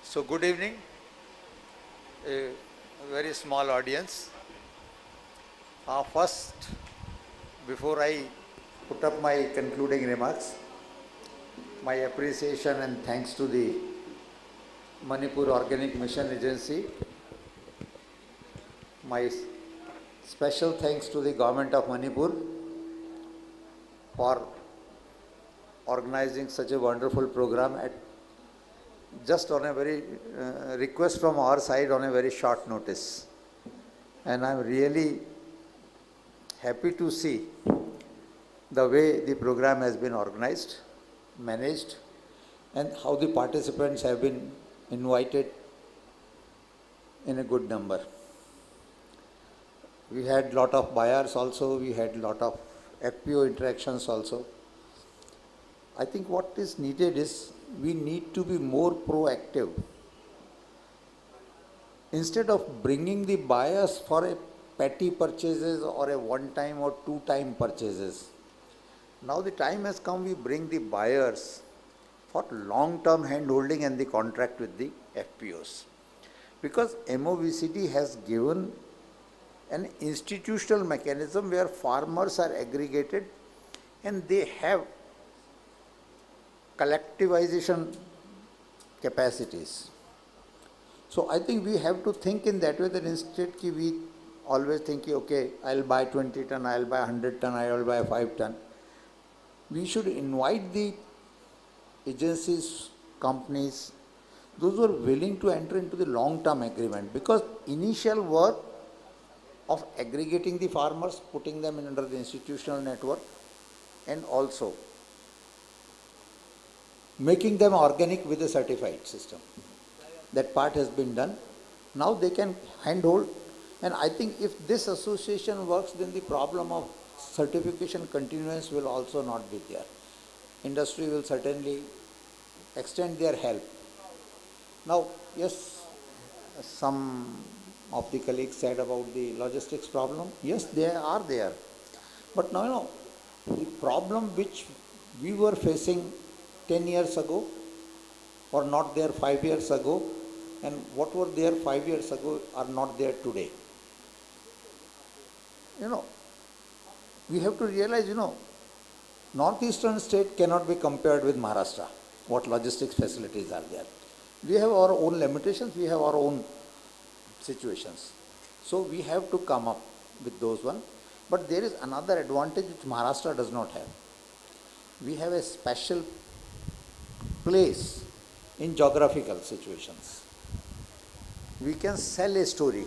Speaker 12: So good evening, a very small audience. First, before I put up my concluding remarks, my appreciation and thanks to the Manipur Organic Mission Agency, my special thanks to the government of Manipur for organizing such a wonderful program at just on a very request from our side on a very short notice. And I'm really happy to see the way the program has been organized, managed, and how the participants have been invited in a good number. We had lot of buyers also, we had lot of FPO interactions also. I think what is needed is we need to be more proactive. Instead of bringing the buyers for a petty purchases or a one-time or two-time purchases, now the time has come we bring the buyers for long-term hand-holding and the contract with the FPOs. Because MOVCD has given an institutional mechanism where farmers are aggregated and they have collectivization capacities. So I think we have to think in that way, that instead we always think, okay, I'll buy 20 ton, I'll buy 100 ton, I'll buy 5 ton. We should invite the agencies, companies, those who are willing to enter into the long-term agreement, because initial work of aggregating the farmers, putting them in under the institutional network, and also making them organic with a certified system. That part has been done. Now they can handhold, and I think if this association works, then the problem of certification continuance will also not be there. Industry will certainly extend their help. Now, yes, some of the colleagues said about the logistics problem. Yes, they are there. But now, the problem which we were facing 10 years ago, or not there 5 years ago, and what were there 5 years ago are not there today. We have to realize, northeastern state cannot be compared with Maharashtra, what logistics facilities are there. We have our own limitations, we have our own situations. So we have to come up with those ones. But there is another advantage which Maharashtra does not have. We have a special place in geographical situations. We can sell a story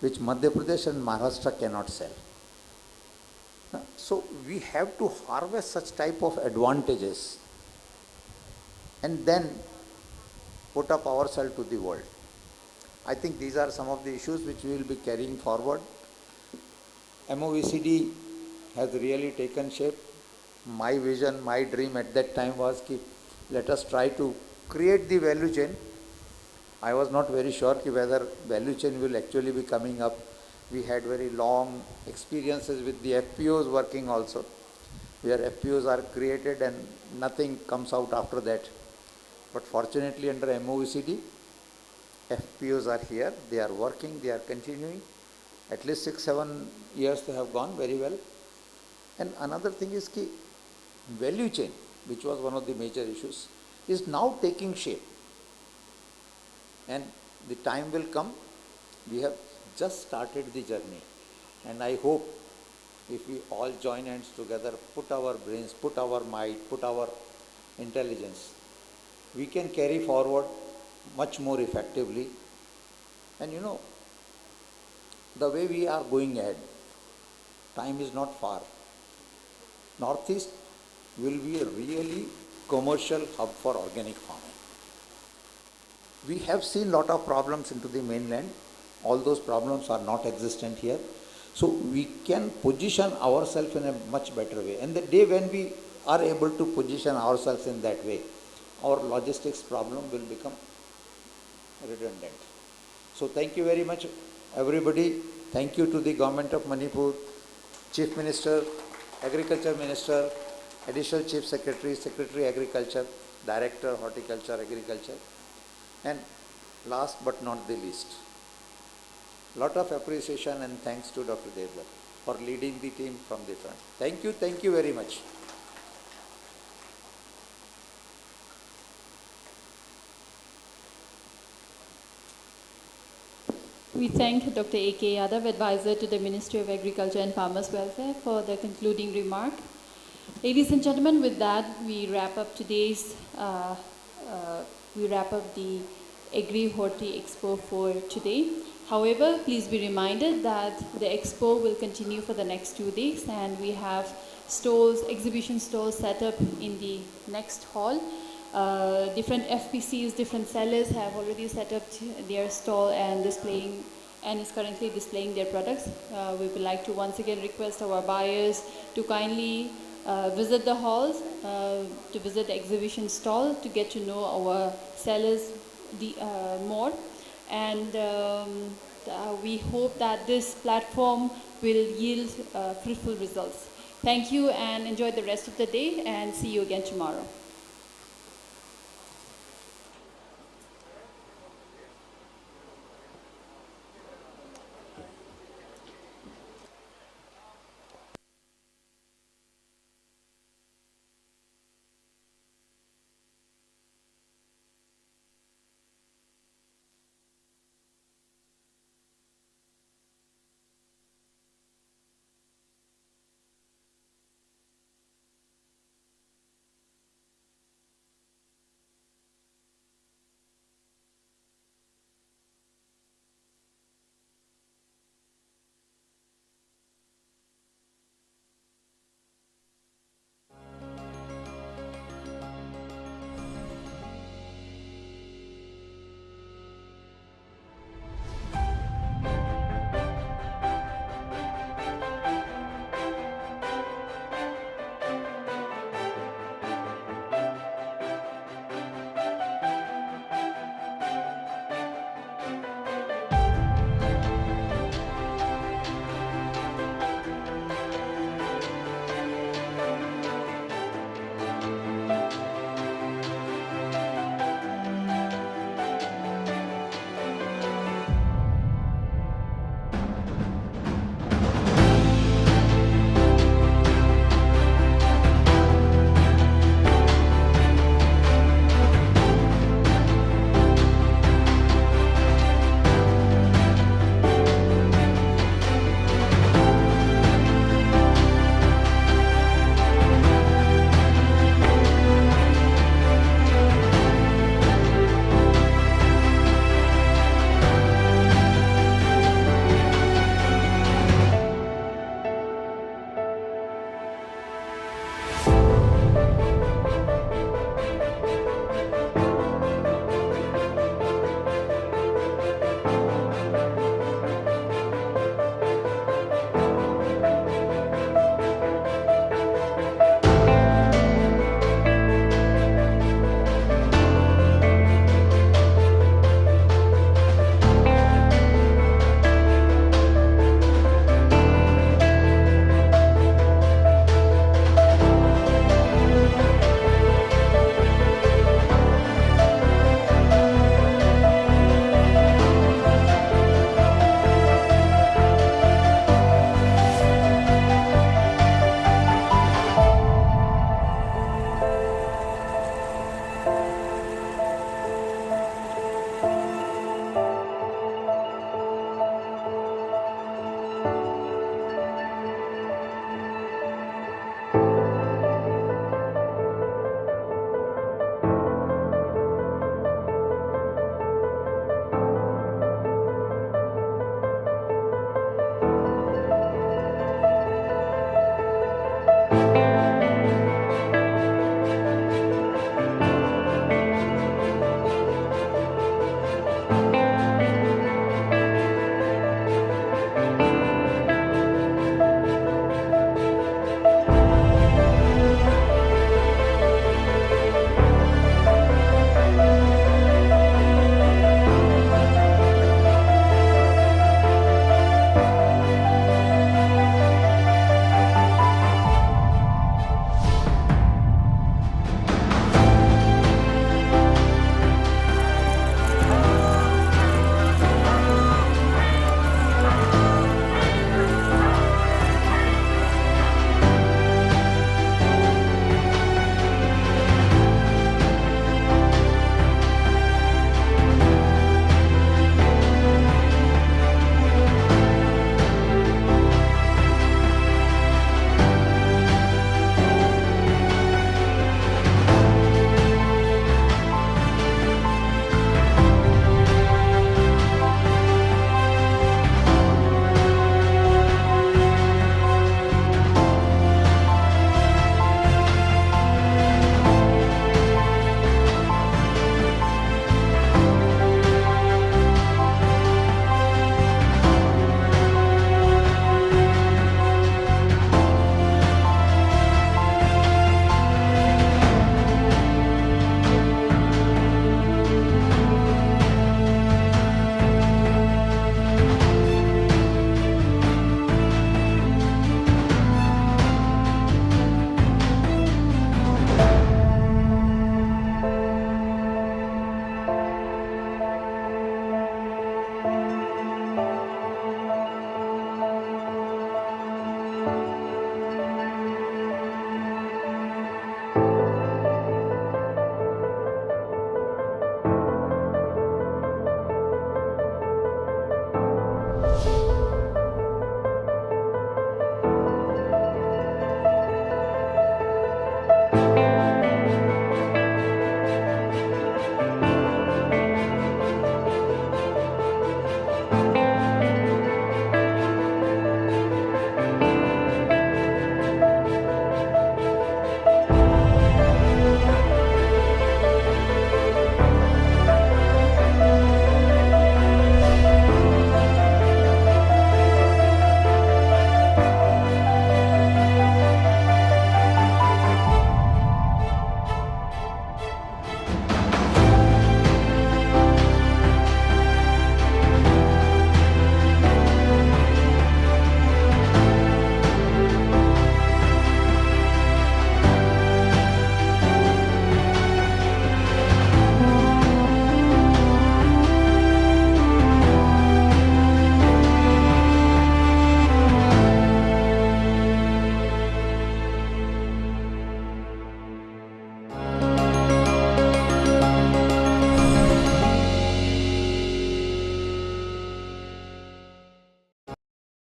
Speaker 12: which Madhya Pradesh and Maharashtra cannot sell. So we have to harvest such type of advantages and then put up ourselves to the world. I think these are some of the issues which we will be carrying forward. MOECD has really taken shape. My vision, my dream at that time was that let us try to create the value chain. I was not very sure whether value chain will actually be coming up. We had very long experiences with the FPOs working also, where FPOs are created and nothing comes out after that. But fortunately under MOECD, FPOs are here, they are working, they are continuing. At least 6-7 years they have gone very well. And another thing is that value chain, which was one of the major issues, is now taking shape. And the time will come, we have just started the journey. And I hope if we all join hands together, put our brains, put our might, put our intelligence, we can carry forward much more effectively. And the way we are going ahead, time is not far. Northeast will be a really commercial hub for organic farming. We have seen lot of problems into the mainland. All those problems are not existent here. So we can position ourselves in a much better way. And the day when we are able to position ourselves in that way, our logistics problem will become redundant. So thank you very much, everybody. Thank you to the Government of Manipur, Chief Minister, Agriculture Minister, Additional Chief Secretary, Secretary Agriculture, Director Horticulture, Agriculture, and last but not the least, lot of appreciation and thanks to Dr. Devlal for leading the team from the front. Thank you very much.
Speaker 1: We thank Dr. A.K. Yadav, Advisor to the Ministry of Agriculture and Farmers Welfare, for the concluding remark. Ladies and gentlemen, with that, we wrap up today's, we wrap up the AGRI HORTI EXPO for today. However, please be reminded that the expo will continue for the next 2 days, and we have stalls, exhibition stalls set up in the next hall. Different FPCs, different sellers have already set up their stall and is currently displaying their products. We would like to once again request our buyers to kindly visit the halls, to visit the exhibition stall, to get to know our sellers more. And we hope that this platform will yield fruitful results. Thank you and enjoy the rest of the day, and see you again tomorrow.